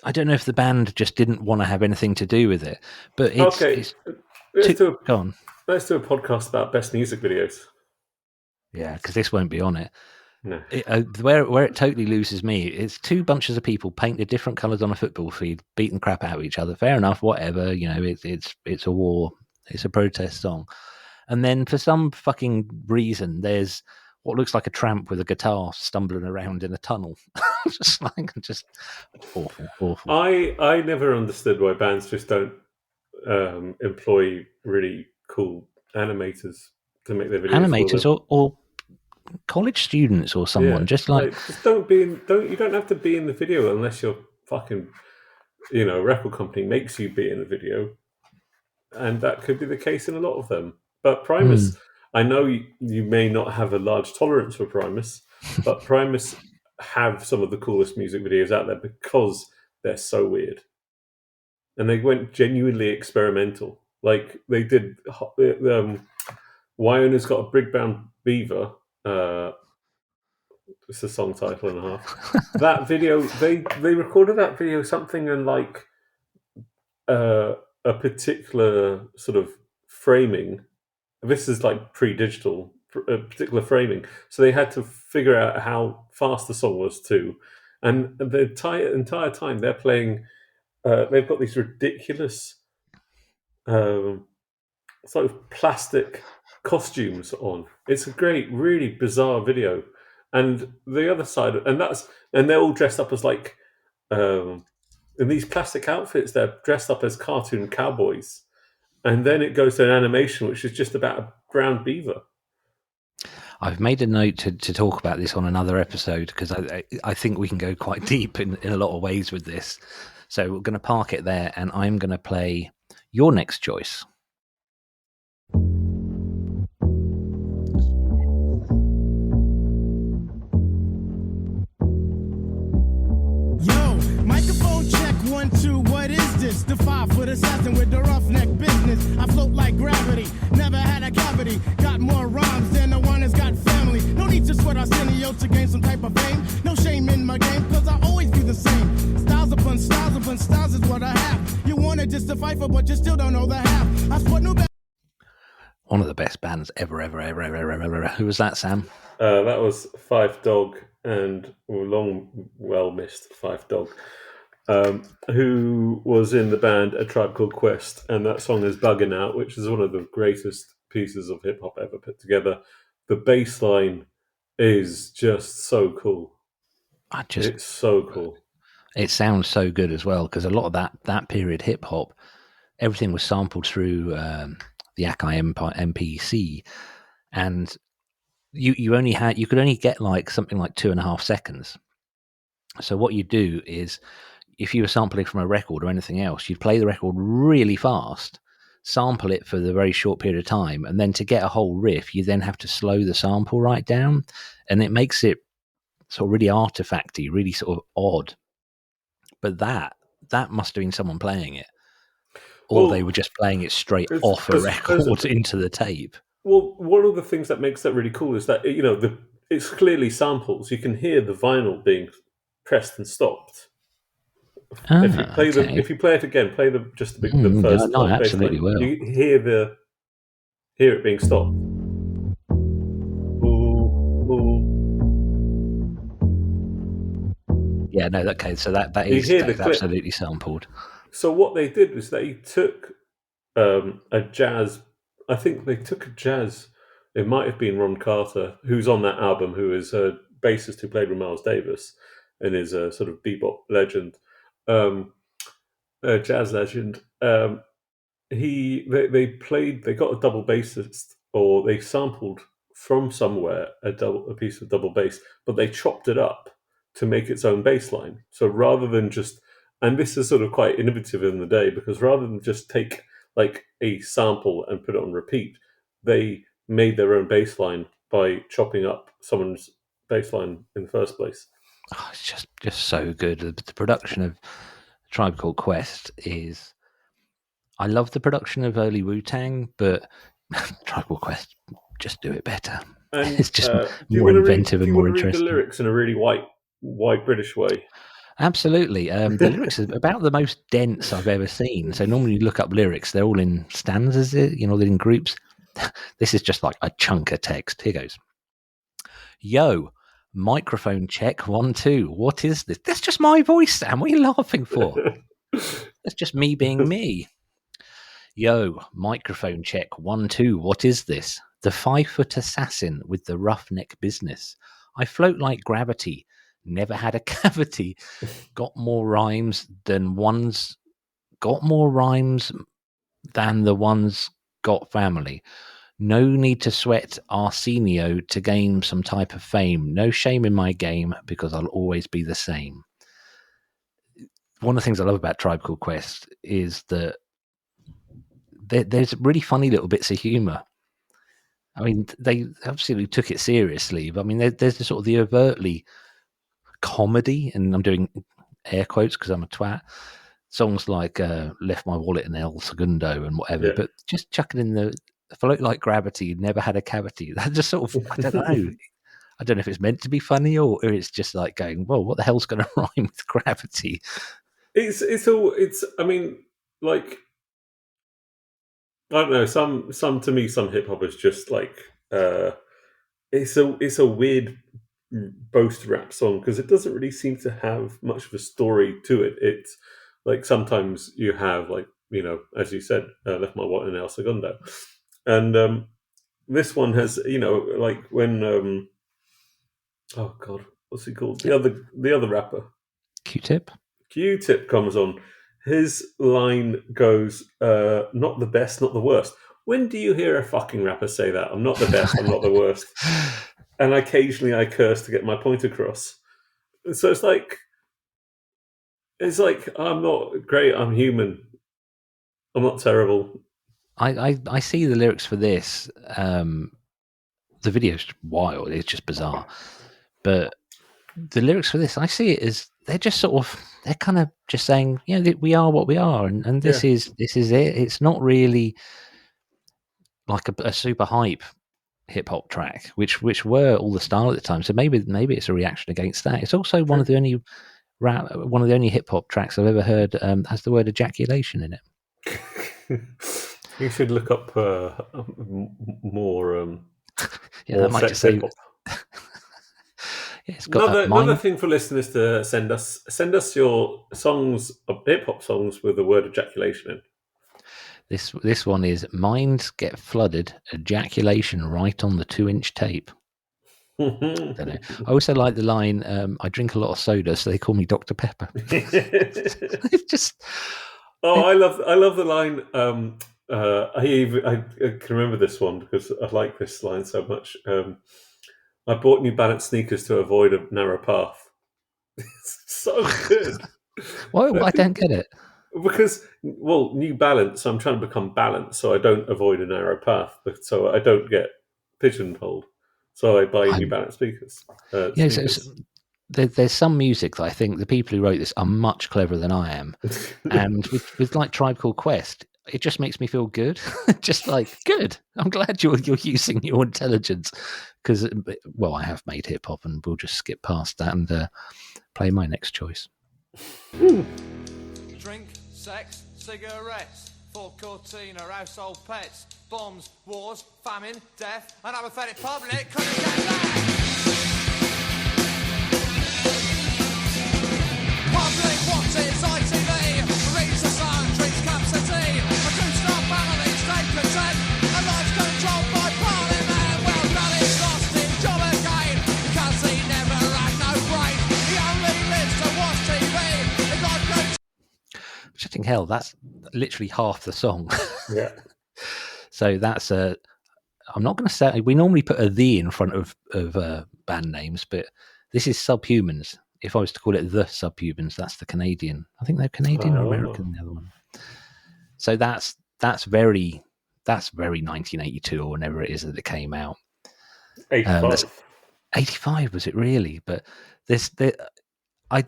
I don't know if the band just didn't want to have anything to do with it, but Let's do go on. Let's do a podcast about best music videos. Yeah, because this won't be on it. No. Where it totally loses me, it's two bunches of people painted different colours on a football field, beating crap out of each other. Fair enough, whatever. It's a war. It's a protest song, and then for some fucking reason, there's what looks like a tramp with a guitar stumbling around in a tunnel. just awful. I never understood why bands just don't employ really cool animators to make their videos. Animators or college students or someone just don't you don't have to be in the video unless your fucking record company makes you be in the video, and that could be the case in a lot of them. But Primus, I know you may not have a large tolerance for Primus, but Primus have some of the coolest music videos out there because they're so weird, and they went genuinely experimental. Like they did Wyona's Got a Big Brown Beaver. It's a song title and a half. That video, they recorded that video something in like a particular sort of framing. This is like pre-digital, a particular framing. So they had to figure out how fast the song was too. And the entire time they're playing, they've got these ridiculous sort of plastic costumes on. It's a great, really bizarre video. And the other side, and they're all dressed up as like in these plastic outfits. They're dressed up as cartoon cowboys, and then it goes to an animation which is just about a brown beaver. I've made a note to talk about this on another episode because I think we can go quite deep in a lot of ways with this. So we're going to park it there, and I'm going to play your next choice. Microphone check, 1, 2, what is this? The 5-foot assassin with the roughneck business. I float like gravity, never had a cavity. Got more rhymes than the one that's got family. No need to sweat Arsenio to gain some type of fame. No shame in my game, cause I always do the same. Styles upon styles is what I have. You wanted just to fight for, but you still don't know the half. I sport new One of the best bands ever. Who was that, Sam? That was Five Dog and well missed Five Dog, who was in the band A Tribe Called Quest, and that song is Bugging Out, which is one of the greatest pieces of hip hop ever put together. The bass line is just so cool. It's so cool. It sounds so good as well, because a lot of that period hip hop, everything was sampled through the Akai MPC, and you could only get like something like 2.5 seconds. So what you do is, if you were sampling from a record or anything else, you'd play the record really fast, sample it for the very short period of time, and then to get a whole riff, you then have to slow the sample right down, and it makes it sort of really artifacty, really sort of odd. But that must have been someone playing it, or they were just playing it straight off a record into the tape. Well, one of the things that makes that really cool is that it's clearly samples. You can hear the vinyl being pressed and stopped. If you play it again, play the first. No, absolutely will. You hear it being stopped. Yeah, no, okay. So that is absolutely sampled. So what they did was they took a jazz. I think they took a jazz. It might have been Ron Carter, who's on that album, who is a bassist who played with Miles Davis and is a sort of bebop legend, a jazz legend. They got a double bassist, or they sampled from somewhere a piece of double bass, but they chopped it up to make its own bass line. So rather than just, and this is sort of quite innovative in the day, because rather than just take like a sample and put it on repeat, they made their own bass line by chopping up someone's bass line in the first place. Oh, it's just so good. The production of Tribe Called Quest is, I love the production of early Wu-Tang, but Tribe Called Quest just do it better. And it's just more inventive and more interesting. Read the lyrics in a really white British way. Absolutely. The lyrics are about the most dense I've ever seen. So normally you look up lyrics, they're all in stanzas, they're in groups. This is just like a chunk of text. Here goes. Yo, Microphone check 1 2. What is this? That's just my voice, Sam. What are you laughing for? That's just me being me. Yo, microphone check 1 2. What is this? The 5-foot assassin with the roughneck business. I float like gravity. Never had a cavity. Got more rhymes than the ones got family. No need to sweat Arsenio to gain some type of fame. No shame in my game because I'll always be the same. One of the things I love about Tribe Called Quest is that there's really funny little bits of humour. I mean, they absolutely took it seriously, but I mean, there's the sort of the overtly comedy, and I'm doing air quotes because I'm a twat. Songs like Left My Wallet in El Segundo and whatever, but just chucking in the float like gravity, never had a cavity. That just sort of, I don't know. I don't know if it's meant to be funny or it's just like going, well, what the hell's going to rhyme with gravity? I mean, like, I don't know. Some to me, some hip hop is just like it's a weird boast rap song because it doesn't really seem to have much of a story to it. It's like sometimes you have like, you know, as you said, Left My Wallet in El Segundo, and this one has, you know, like when oh god, what's he called? The other rapper, Q-Tip comes on. His line goes, not the best, not the worst. When do you hear a fucking rapper say that? I'm not the best, I'm not the worst. And occasionally I curse to get my point across. So it's like, I'm not great, I'm human. I'm not terrible. I see the lyrics for this. The video's wild, it's just bizarre. But the lyrics for this, I see it as they're just sort of, they're kind of just saying, you know, we are what we are, and this is it. It's not really like a super hype hip hop track, which were all the style at the time. So maybe it's a reaction against that. It's also one of the only hip hop tracks I've ever heard has the word ejaculation in it. You should look up more. Yeah, more that might just say. Yeah, it's got another thing for listeners to send us your songs, hip hop songs with the word ejaculation in. This one is minds get flooded, ejaculation right on the 2-inch tape. Don't know. I also like the line, I drink a lot of soda, so they call me Dr. Pepper. It's just I love the line. I can remember this one because I like this line so much. I bought New Balance sneakers to avoid a narrow path. It's so good. Well, I don't get it. Because, well, New Balance, I'm trying to become balanced so I don't avoid a narrow path, so I don't get pigeonholed. So I buy New Balance speakers. Yeah, there's some music that I think the people who wrote this are much cleverer than I am. And with like Tribe Called Quest, it just makes me feel good. Just like, good. I'm glad you're using your intelligence. Because, well, I have made hip hop, and we'll just skip past that and play my next choice. Drink, sex, cigarettes, Ford Cortina, household pets, bombs, wars, famine, death, and apathetic public couldn't get that. Public watches ITV, reads the sun, drinks cups of tea, a two-star family, stay content, and life's controlled by Parliament. Well, Gully's lost his job again, because he never had no brain. He only lives to watch TV. If I could... Shitting hell, that's literally half the song. Yeah. So that's I'm not going to say, we normally put a "the" in front of band names, but this is Subhumans. If I was to call it the Subhumans, that's the Canadian. I think they're Canadian or American, the other one. So that's very 1982 or whenever it is that it came out. 85. 85 was it really? But I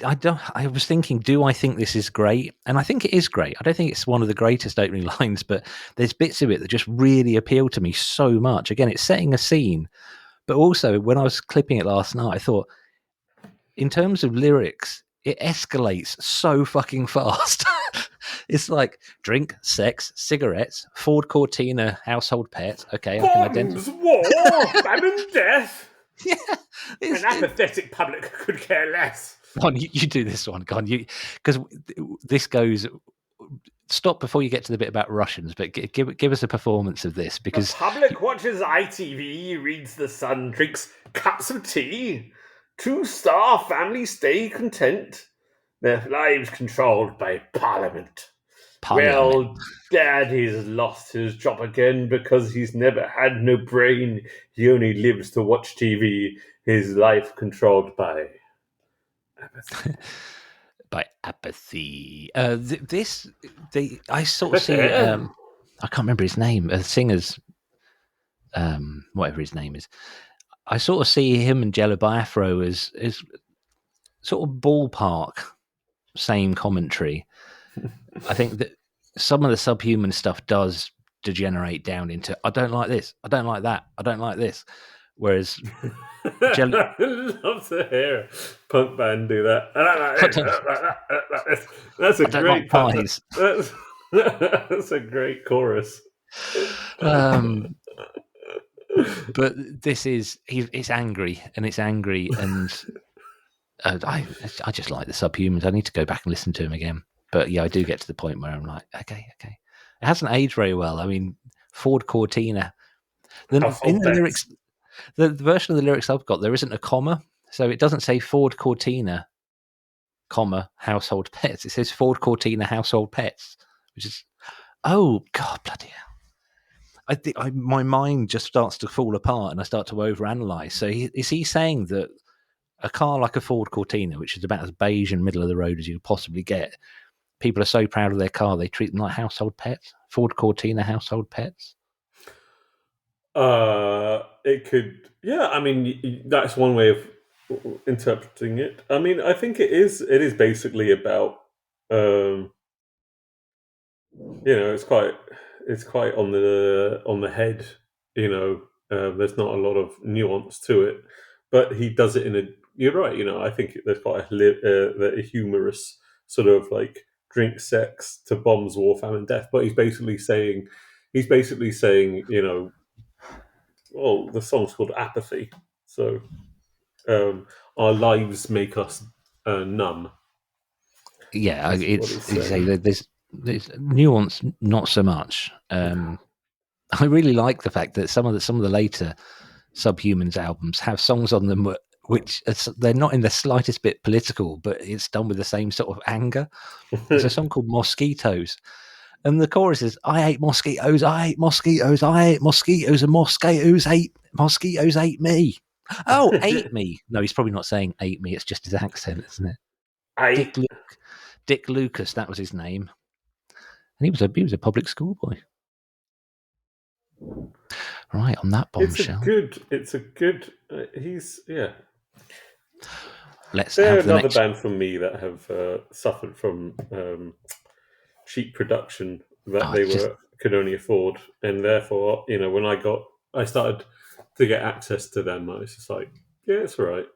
was thinking, do I think this is great? And I think it is great. I don't think it's one of the greatest opening lines, but there's bits of it that just really appeal to me so much. Again, it's setting a scene, but also when I was clipping it last night, I thought, in terms of lyrics, it escalates so fucking fast. It's like drink, sex, cigarettes, Ford Cortina, household pet. Okay, I can identify. War, famine, death. Yeah, An apathetic public could care less. Go on, you do this one. Go on, because this goes. Stop before you get to the bit about Russians, but give us a performance of this, because The public watches ITV, reads The Sun, drinks cups of tea. 2-star families stay content. Their lives controlled by Parliament. Well, Daddy's lost his job again because he's never had no brain. He only lives to watch TV. His life controlled by apathy. By apathy. I sort of see. I can't remember his name. The singer's, whatever his name is. I sort of see him and Jello Biafro as sort of ballpark same commentary. I think that some of the subhuman stuff does degenerate down into I don't like this, I don't like that, I don't like this. Whereas I love to hear punk band do that. I don't like this. That's a great pies. That's a great chorus. But this is it's angry, and I just like the Subhumans. I need to go back and listen to him again. But yeah, I do get to the point where I'm like, okay. It hasn't aged very well. I mean, Ford Cortina. In the lyrics, the version of the lyrics I've got, there isn't a comma, so it doesn't say Ford Cortina, comma, household pets. It says Ford Cortina household pets, which is, oh God, bloody hell. I think my mind just starts to fall apart and I start to overanalyze. So is he saying that a car like a Ford Cortina, which is about as beige and middle of the road as you could possibly get, people are so proud of their car they treat them like household pets? Ford Cortina household pets? It could, yeah. I mean, that's one way of interpreting it. I mean, I think it is basically about, it's quite on the head. There's not a lot of nuance to it, but he does it in a. You're right. I think there's quite a humorous sort of like drink sex to bombs, war, famine, death. But he's basically saying, well, the song's called Apathy. So our lives make us numb. Yeah, there's nuance, not so much. I really like the fact that some of the later Subhumans albums have songs on them which they're not in the slightest bit political, but it's done with the same sort of anger. There's a song called Mosquitoes, and the chorus is, I hate mosquitoes, I hate mosquitoes, I hate mosquitoes, and mosquitoes ate me. Oh, ate me. No, he's probably not saying ate me, it's just his accent, isn't it? Dick Lucas, that was his name. And he was a public school boy. Right, on that bombshell. It's a good. He's yeah. Let's They're have another band from me that have suffered from cheap production that could only afford, and therefore, when I started to get access to them, I was just like, yeah, it's all right.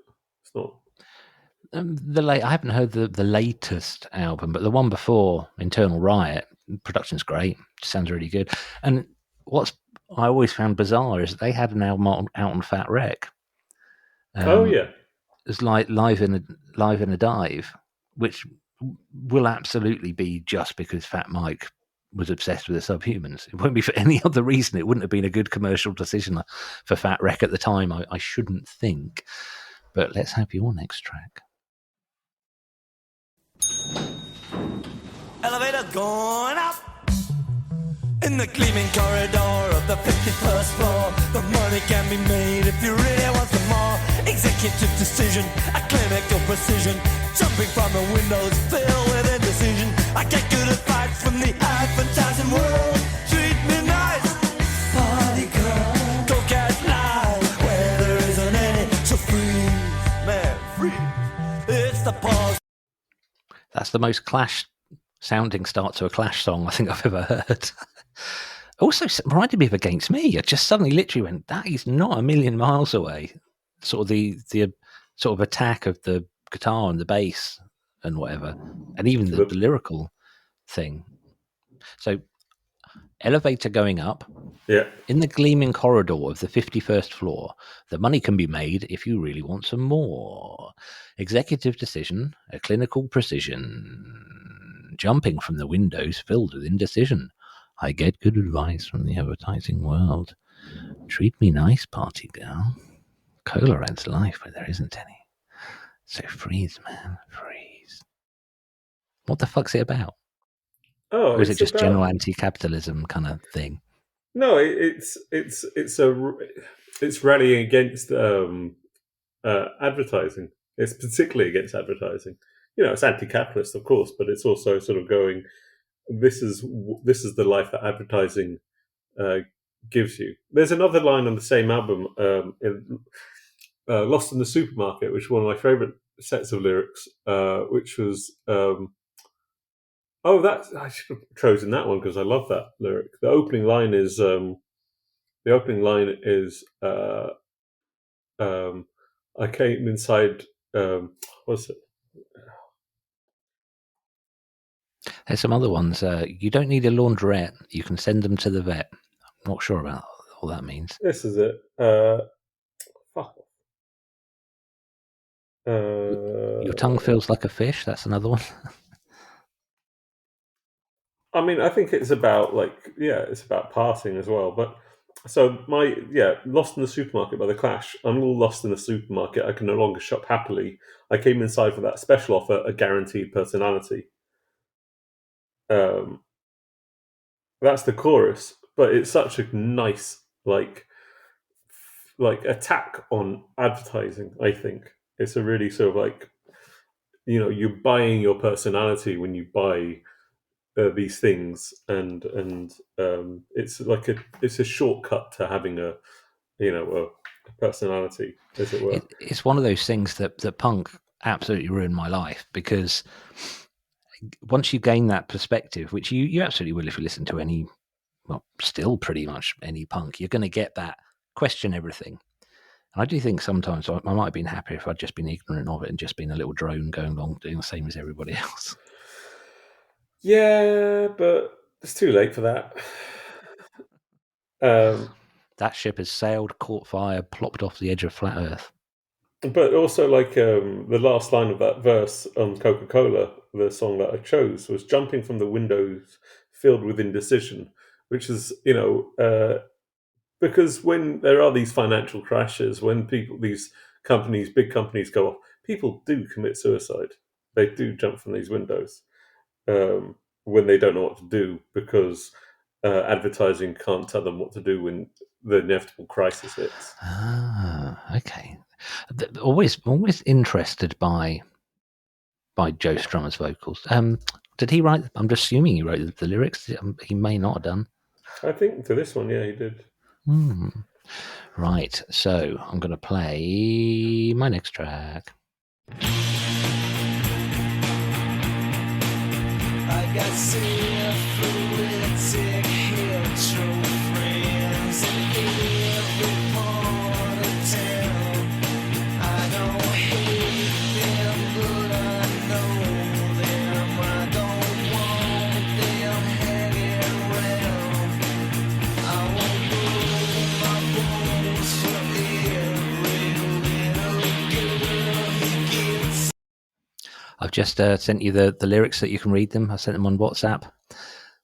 It's not. I haven't heard the latest album, but the one before, Internal Riot, production's great. Sounds really good. And what I always found bizarre is they had an album out on Fat Wreck. It's like live in a dive, which will absolutely be just because Fat Mike was obsessed with the Subhumans. It won't be for any other reason. It wouldn't have been a good commercial decision for Fat Wreck at the time, I shouldn't think. But let's have your next track. Elevator going up in the gleaming corridor of the 51st floor. The money can be made if you really want some more. Executive decision, a clinical precision. Jumping from the windows filled with indecision. I get good advice from the advertising world. Treat me nice, party girl. Go catch life where there isn't any. So free, man, free. It's the pause. That's the most Clash sounding start to a Clash song I think I've ever heard. Also reminded me of Against Me. I just suddenly literally went, that is not a million miles away. Sort of the sort of attack of the guitar and the bass and whatever, and even the lyrical thing. So Elevator going up. Yeah. In the gleaming corridor of the 51st floor, the money can be made if you really want some more. Executive decision, a clinical precision. Jumping from the windows filled with indecision. I get good advice from the advertising world. Treat me nice, party girl. Cola adds life where there isn't any. So freeze, man, freeze. What the fuck's it about? Oh, Or is it it's just about, general anti-capitalism kind of thing? no, it's rallying against advertising. It's particularly against advertising. It's anti-capitalist, of course, but it's also sort of going, this is the life that advertising gives you. There's another line on the same album, Lost in the Supermarket, which is one of my favorite sets of lyrics, which was I should have chosen that one because I love that lyric. The opening line is I came inside. What's it? There's some other ones. You don't need a laundrette. You can send them to the vet. I'm not sure about all that means. This is it. Fuck. Your tongue feels like a fish. That's another one. I mean, I think it's about it's about passing as well. But so Lost in the Supermarket by The Clash. I'm all lost in the supermarket. I can no longer shop happily. I came inside for that special offer, a guaranteed personality. That's the chorus, but it's such a nice like attack on advertising. I think it's a really sort of like, you're buying your personality when you buy these things, and it's like it's a shortcut to having a personality, as it were. It's one of those things that punk absolutely ruined my life, because once you gain that perspective, which you absolutely will if you listen to any, well, still pretty much any punk, you're going to get that question everything. And I do think sometimes I might have been happier if I'd just been ignorant of it and just been a little drone going along doing the same as everybody else. Yeah, but it's too late for that. That ship has sailed, caught fire, plopped off the edge of flat Earth. But also, the last line of that verse on Coca-Cola, the song that I chose, was jumping from the windows filled with indecision, which is, because when there are these financial crashes, when these big companies go off, people do commit suicide. They do jump from these windows when they don't know what to do, because advertising can't tell them what to do when the inevitable crisis hits. Ah, okay. Always interested by Joe Strummer's vocals. Did he write? I'm just assuming he wrote the lyrics. He may not have done. I think for this one, yeah, he did. Right. So I'm going to play my next track. I got syphilitic hetero friends in every part of town. I don't hate them, but I know them. I don't want them hanging around. I won't put my bones for every little girl he gets. I've just sent you the lyrics that you can read them. I sent them on WhatsApp.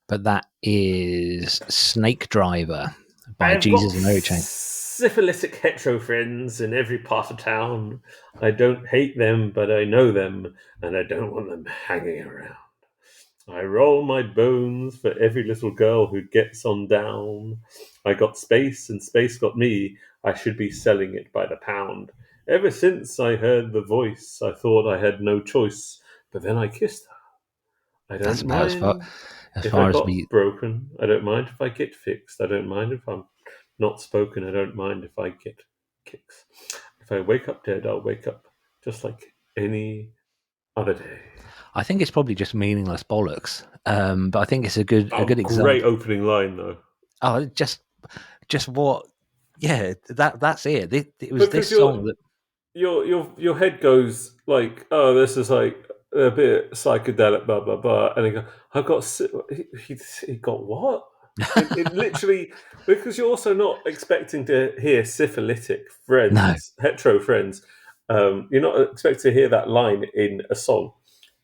But that is Snake Driver by Jesus and Mary Chain. Syphilitic hetero friends in every part of town. I don't hate them, but I know them, and I don't want them hanging around. I roll my bones for every little girl who gets on down. I got space, and space got me. I should be selling it by the pound. Ever since I heard the voice, I thought I had no choice, but then I kissed her. I don't That's about mind as if far I as got me. broken. I don't mind if I get fixed. I don't mind if I'm not spoken. I don't mind if I get kicks. If I wake up dead, I'll wake up just like any other day. I think it's probably just meaningless bollocks. But I think it's a good example. Great opening line, though. Oh, just what? Yeah, that's it. It was Because this song that. Your head goes like, oh, this is like a bit psychedelic, blah blah blah, and he goes, I got he got what? It literally, because you're also not expecting to hear syphilitic friends, hetero friends. You're not expecting to hear that line in a song.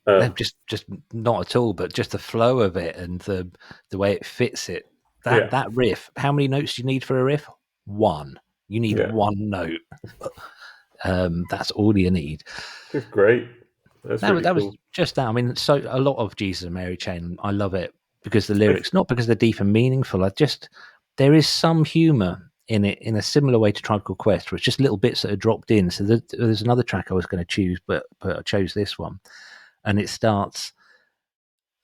No, just not at all. But just the flow of it and the way it fits it. That riff. How many notes do you need for a riff? One. You need one note. That's all you need. It's great. That cool. was just that. I mean, so a lot of Jesus and Mary Chain, I love it because the lyrics, not because they're deep and meaningful. There is some humour in it in a similar way to Tribe Called Quest, where it's just little bits that are dropped in. So there's another track I was going to choose, but I chose this one, and it starts.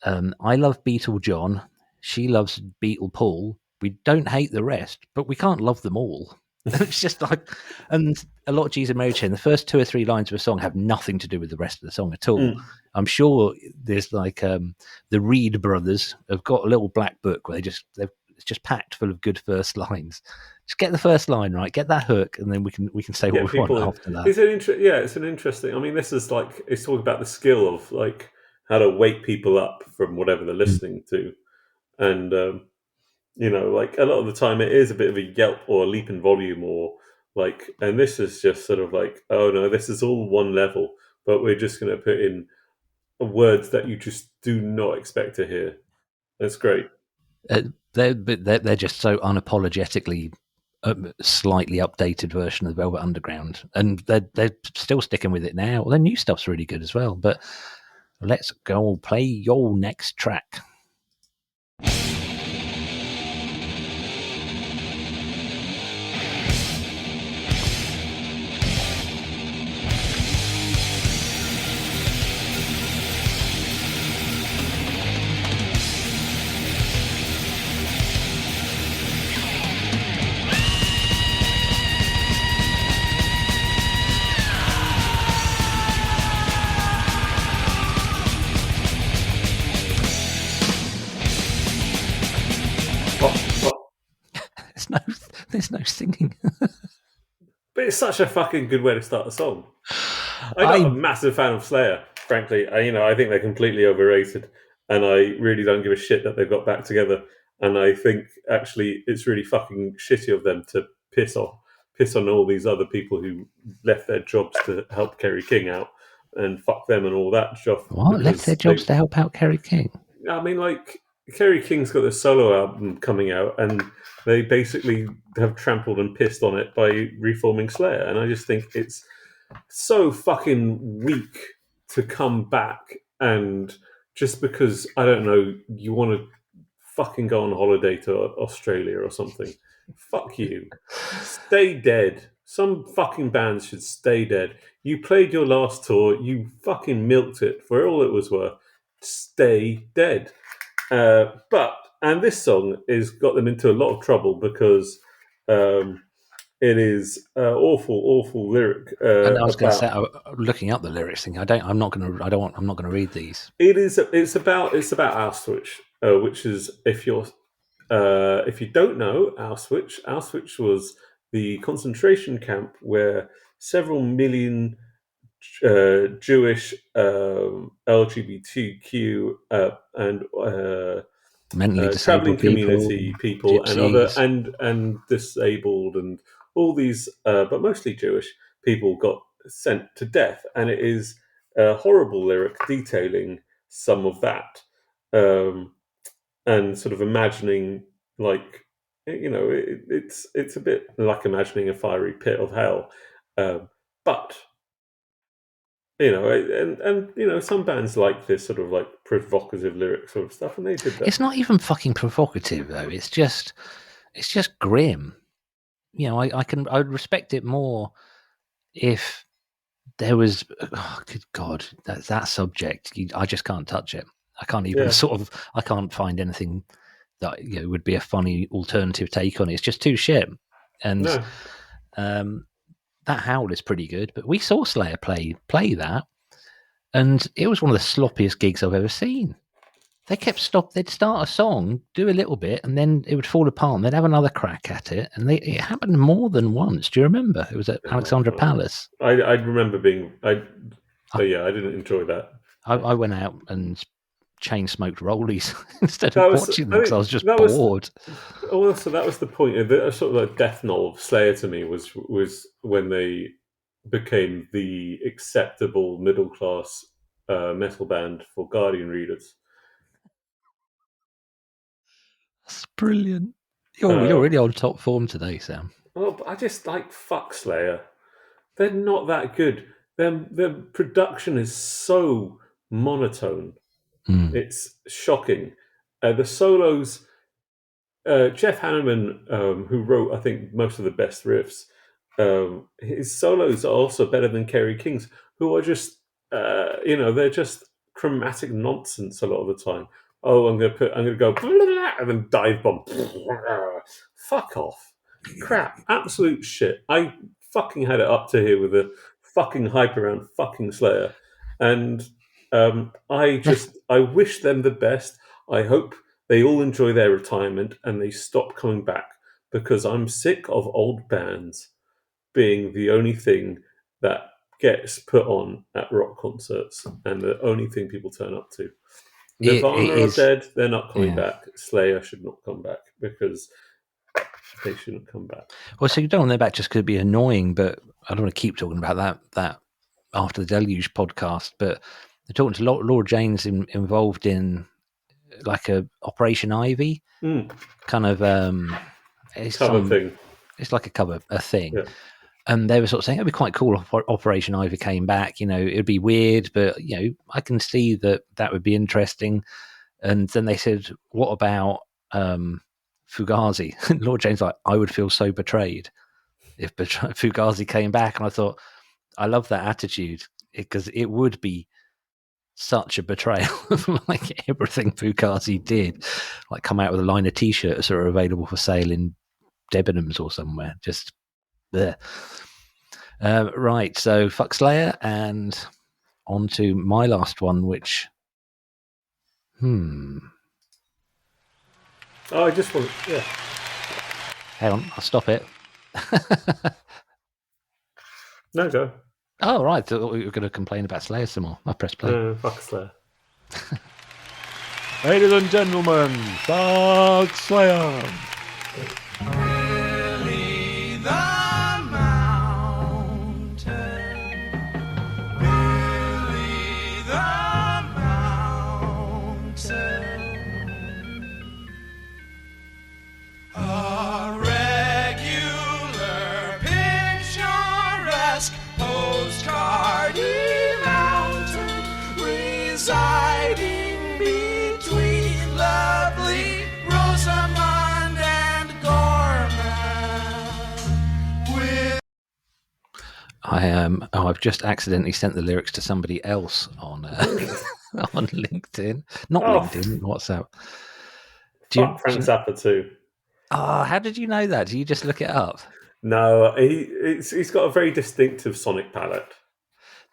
I love Beetle John. She loves Beetle Paul. We don't hate the rest, but we can't love them all. It's just like, and a lot of Jesus and Mary Chain, the first 2 or 3 lines of a song have nothing to do with the rest of the song at all. I'm sure there's like the Reed brothers have got a little black book where it's just packed full of good first lines. Just get the first line right, get that hook, and then we can say what we want after that. It's an interesting. I mean, this is like it's talking about the skill of like how to wake people up from whatever they're listening to, and like a lot of the time it is a bit of a yelp or a leap in volume or like, and this is just sort of like, oh no, this is all one level, but we're just going to put in words that you just do not expect to hear. That's great. They're just so unapologetically slightly updated version of Velvet Underground, and they're still sticking with it now. Their new stuff's really good as well. But let's go play your next track. There's no singing. But it's such a fucking good way to start a song. I'm a massive fan of Slayer, frankly. I think they're completely overrated, and I really don't give a shit that they've got back together. And I think actually it's really fucking shitty of them to piss on all these other people who left their jobs to help Kerry King out, and fuck them and all that stuff. What? Left their jobs to help out Kerry King? I mean, like, Kerry King's got this solo album coming out, and they basically have trampled and pissed on it by reforming Slayer. And I just think it's so fucking weak to come back and just because, I don't know, you want to fucking go on holiday to Australia or something. Fuck you. Stay dead. Some fucking bands should stay dead. You played your last tour. You fucking milked it for all it was worth. Stay dead. And this song has got them into a lot of trouble because it is awful lyric. And I was going to say, looking up the lyrics, thinking I'm not going to read these. It's about Auschwitz, which is if you don't know Auschwitz was the concentration camp where several million Jewish, LGBTQ, and mentally disabled traveling community people gypsies, and disabled and all these, but mostly Jewish people got sent to death, and it is a horrible lyric detailing some of that, and sort of imagining like it's a bit like imagining a fiery pit of hell, but. And some bands like this sort of like provocative lyric sort of stuff, and they did that. It's not even fucking provocative though. It's just grim. I would respect it more if there was. Oh, good God, that subject. I just can't touch it. I can't even I can't find anything that would be a funny alternative take on it. It's just too shit. And that howl is pretty good, but we saw Slayer play that, and it was one of the sloppiest gigs I've ever seen. They they'd start a song, do a little bit, and then it would fall apart, and they'd have another crack at it, and it happened more than once. Do you remember? It was at Alexandra Palace. I remember I didn't enjoy that. I went out and chain smoked rollies instead That of was- watching I them because think I was just that was- bored. Oh, so that was the point. The sort of like death knell of Slayer to me was when they became the acceptable middle class metal band for Guardian readers. That's brilliant. You're really on top form today, Sam. Well, but I just like fuck Slayer. They're not that good. Their production is so monotone. Mm. It's shocking. The solos. Jeff Hanneman, who wrote, I think, most of the best riffs, his solos are also better than Kerry King's, who are just, they're just chromatic nonsense a lot of the time. Oh, I'm going to go, and then dive bomb. Fuck off. Crap. Absolute shit. I fucking had it up to here with the fucking hype around fucking Slayer. And I wish them the best. I hope they all enjoy their retirement and they stop coming back, because I'm sick of old bands being the only thing that gets put on at rock concerts and the only thing people turn up to. Nirvana are dead, they're not coming back. Slayer should not come back because they shouldn't come back. Well, so you don't want them back just because it'd be annoying, but I don't want to keep talking about that After the Deluge podcast, but they're talking to Laura Jane's involved in like a Operation Ivy kind of Cover thing. It's like a thing. Yeah. And they were sort of saying it'd be quite cool if Operation Ivy came back. It'd be weird, but I can see that would be interesting. And then they said, "What about Fugazi?" And Lord Jane's like, "I would feel so betrayed if Fugazi came back." And I thought, I love that attitude, because it would be such a betrayal of like everything Fugazi did, like come out with a line of t-shirts that are available for sale in Debenhams or somewhere. Just there. Right, so fuck Slayer, and on to my last one, which Oh, I just want hang on, I'll stop it. No, go. Oh, right, so we were going to complain about Slayer some more. I press play. Fuck Slayer. Ladies and gentlemen, fuck Slayer. Billy the Mountain. Billy the Mountain. A regular picturesque postcardy mountain residing between lovely Rosamond and Gorman. With I've just accidentally sent the lyrics to somebody else on on LinkedIn. Not LinkedIn, WhatsApp. Fuck Frank Zappa too. Oh, how did you know that? Do you just look it up? No, he's got a very distinctive sonic palette.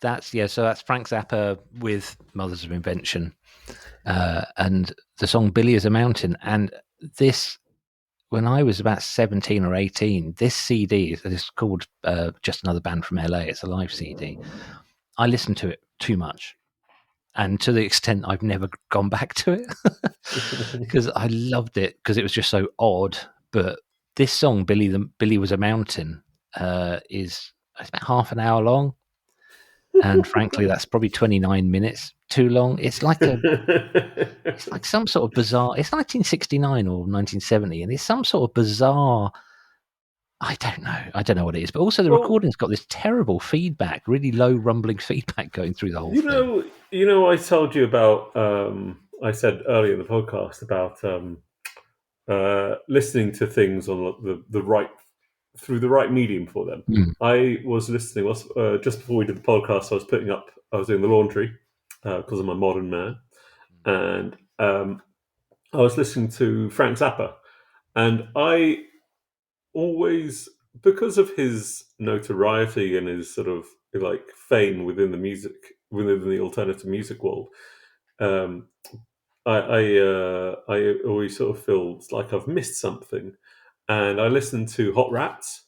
So that's Frank Zappa with Mothers of Invention, and the song "Billy is a Mountain." And this, when I was about 17 or 18, this CD is called "Just Another Band from LA." It's a live CD. I listened to it too much, and to the extent I've never gone back to it because I loved it because it was just so odd. But this song, Billy was a Mountain, it's about half an hour long. And frankly, that's probably 29 minutes too long. It's like it's like some sort of bizarre. It's 1969 or 1970, and it's some sort of bizarre. I don't know what it is. But also, the recording's got this terrible feedback, really low rumbling feedback going through the whole thing. I told you about. I said earlier in the podcast about listening to things on the right. Through the right medium for them. I was listening just before we did the podcast. I was doing the laundry because I'm a modern man, and I was listening to Frank Zappa, and I always, because of his notoriety and his sort of like fame within the alternative music world, I always sort of feel like I've missed something. And I listened to Hot Rats,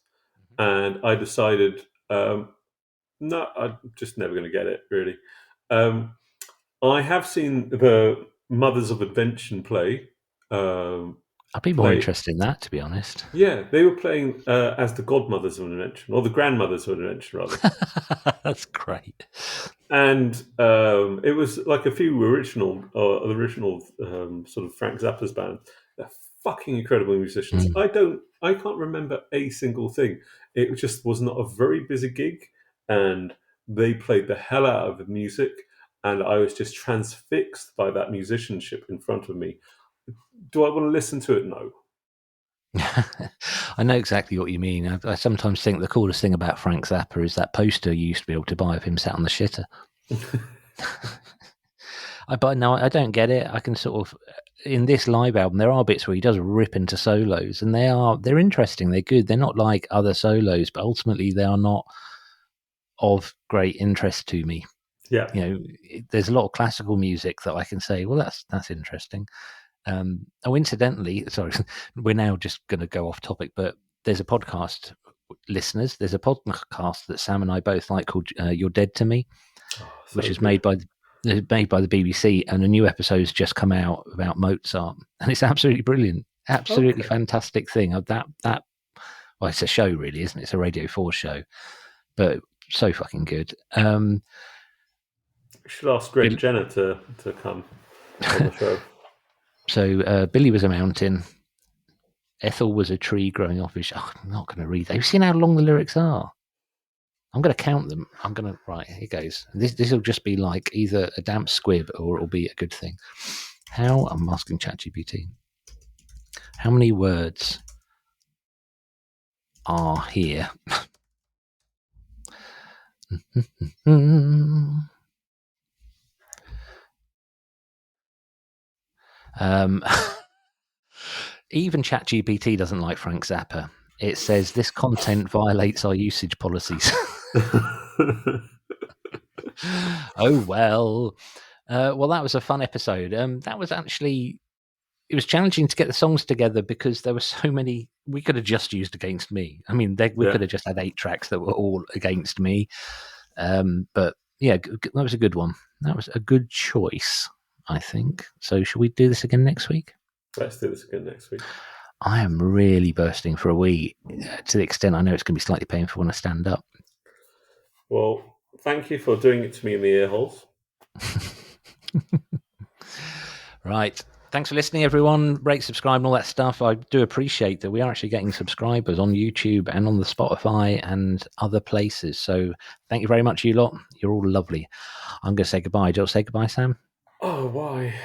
and I decided, no, I'm just never going to get it, really. I have seen the Mothers of Invention play. I'd be more play- interested in that, to be honest. Yeah, they were playing as the godmothers of Invention, or the grandmothers of Invention, rather. That's great. And it was like a few original sort of Frank Zappa's band. They're fucking incredible musicians. I can't remember a single thing. It just was not a very busy gig, and they played the hell out of the music, and I was just transfixed by that musicianship in front of me. Do I want to listen to it? No. I know exactly what you mean. I sometimes think the coolest thing about Frank Zappa is that poster you used to be able to buy of him sat on the shitter. But no, I don't get it. I can sort of, in this live album, there are bits where he does rip into solos, and they're interesting. They're good. They're not like other solos, but ultimately they are not of great interest to me. Yeah. You know, there's a lot of classical music that I can say, well, that's interesting. Incidentally, sorry, we're now just going to go off topic, but there's a podcast, listeners. There's a podcast that Sam and I both like called "You're Dead to Me," which is made by the BBC, and a new episode's just come out about Mozart, and it's absolutely brilliant, absolutely fantastic thing. Well, it's a show, really, isn't it? It's a Radio 4 show, but so fucking good. We should ask Greg Jenner to come on the show. So Billy was a mountain. Ethel was a tree growing off his... Oh, I'm not going to read that. Have you seen how long the lyrics are? I'm going to count them. Right, here goes. This will just be like either a damp squib or it'll be a good thing. I'm asking ChatGPT. How many words are here? Even ChatGPT doesn't like Frank Zappa. It says this content violates our usage policies. Oh, well. Well, that was a fun episode. That was actually... It was challenging to get the songs together because there were so many... We could have just used Against Me. I mean, we could have just had 8 tracks that were all Against Me. But, yeah, that was a good one. That was a good choice, I think. So should we do this again next week? Let's do this again next week. I am really bursting for a wee, to the extent I know it's going to be slightly painful when I stand up. Well, thank you for doing it to me in the ear holes. Right. Thanks for listening, everyone. Rate, subscribe, and all that stuff. I do appreciate that we are actually getting subscribers on YouTube and on the Spotify and other places. So thank you very much, you lot. You're all lovely. I'm going to say goodbye. Do you want to say goodbye, Sam? Oh, why?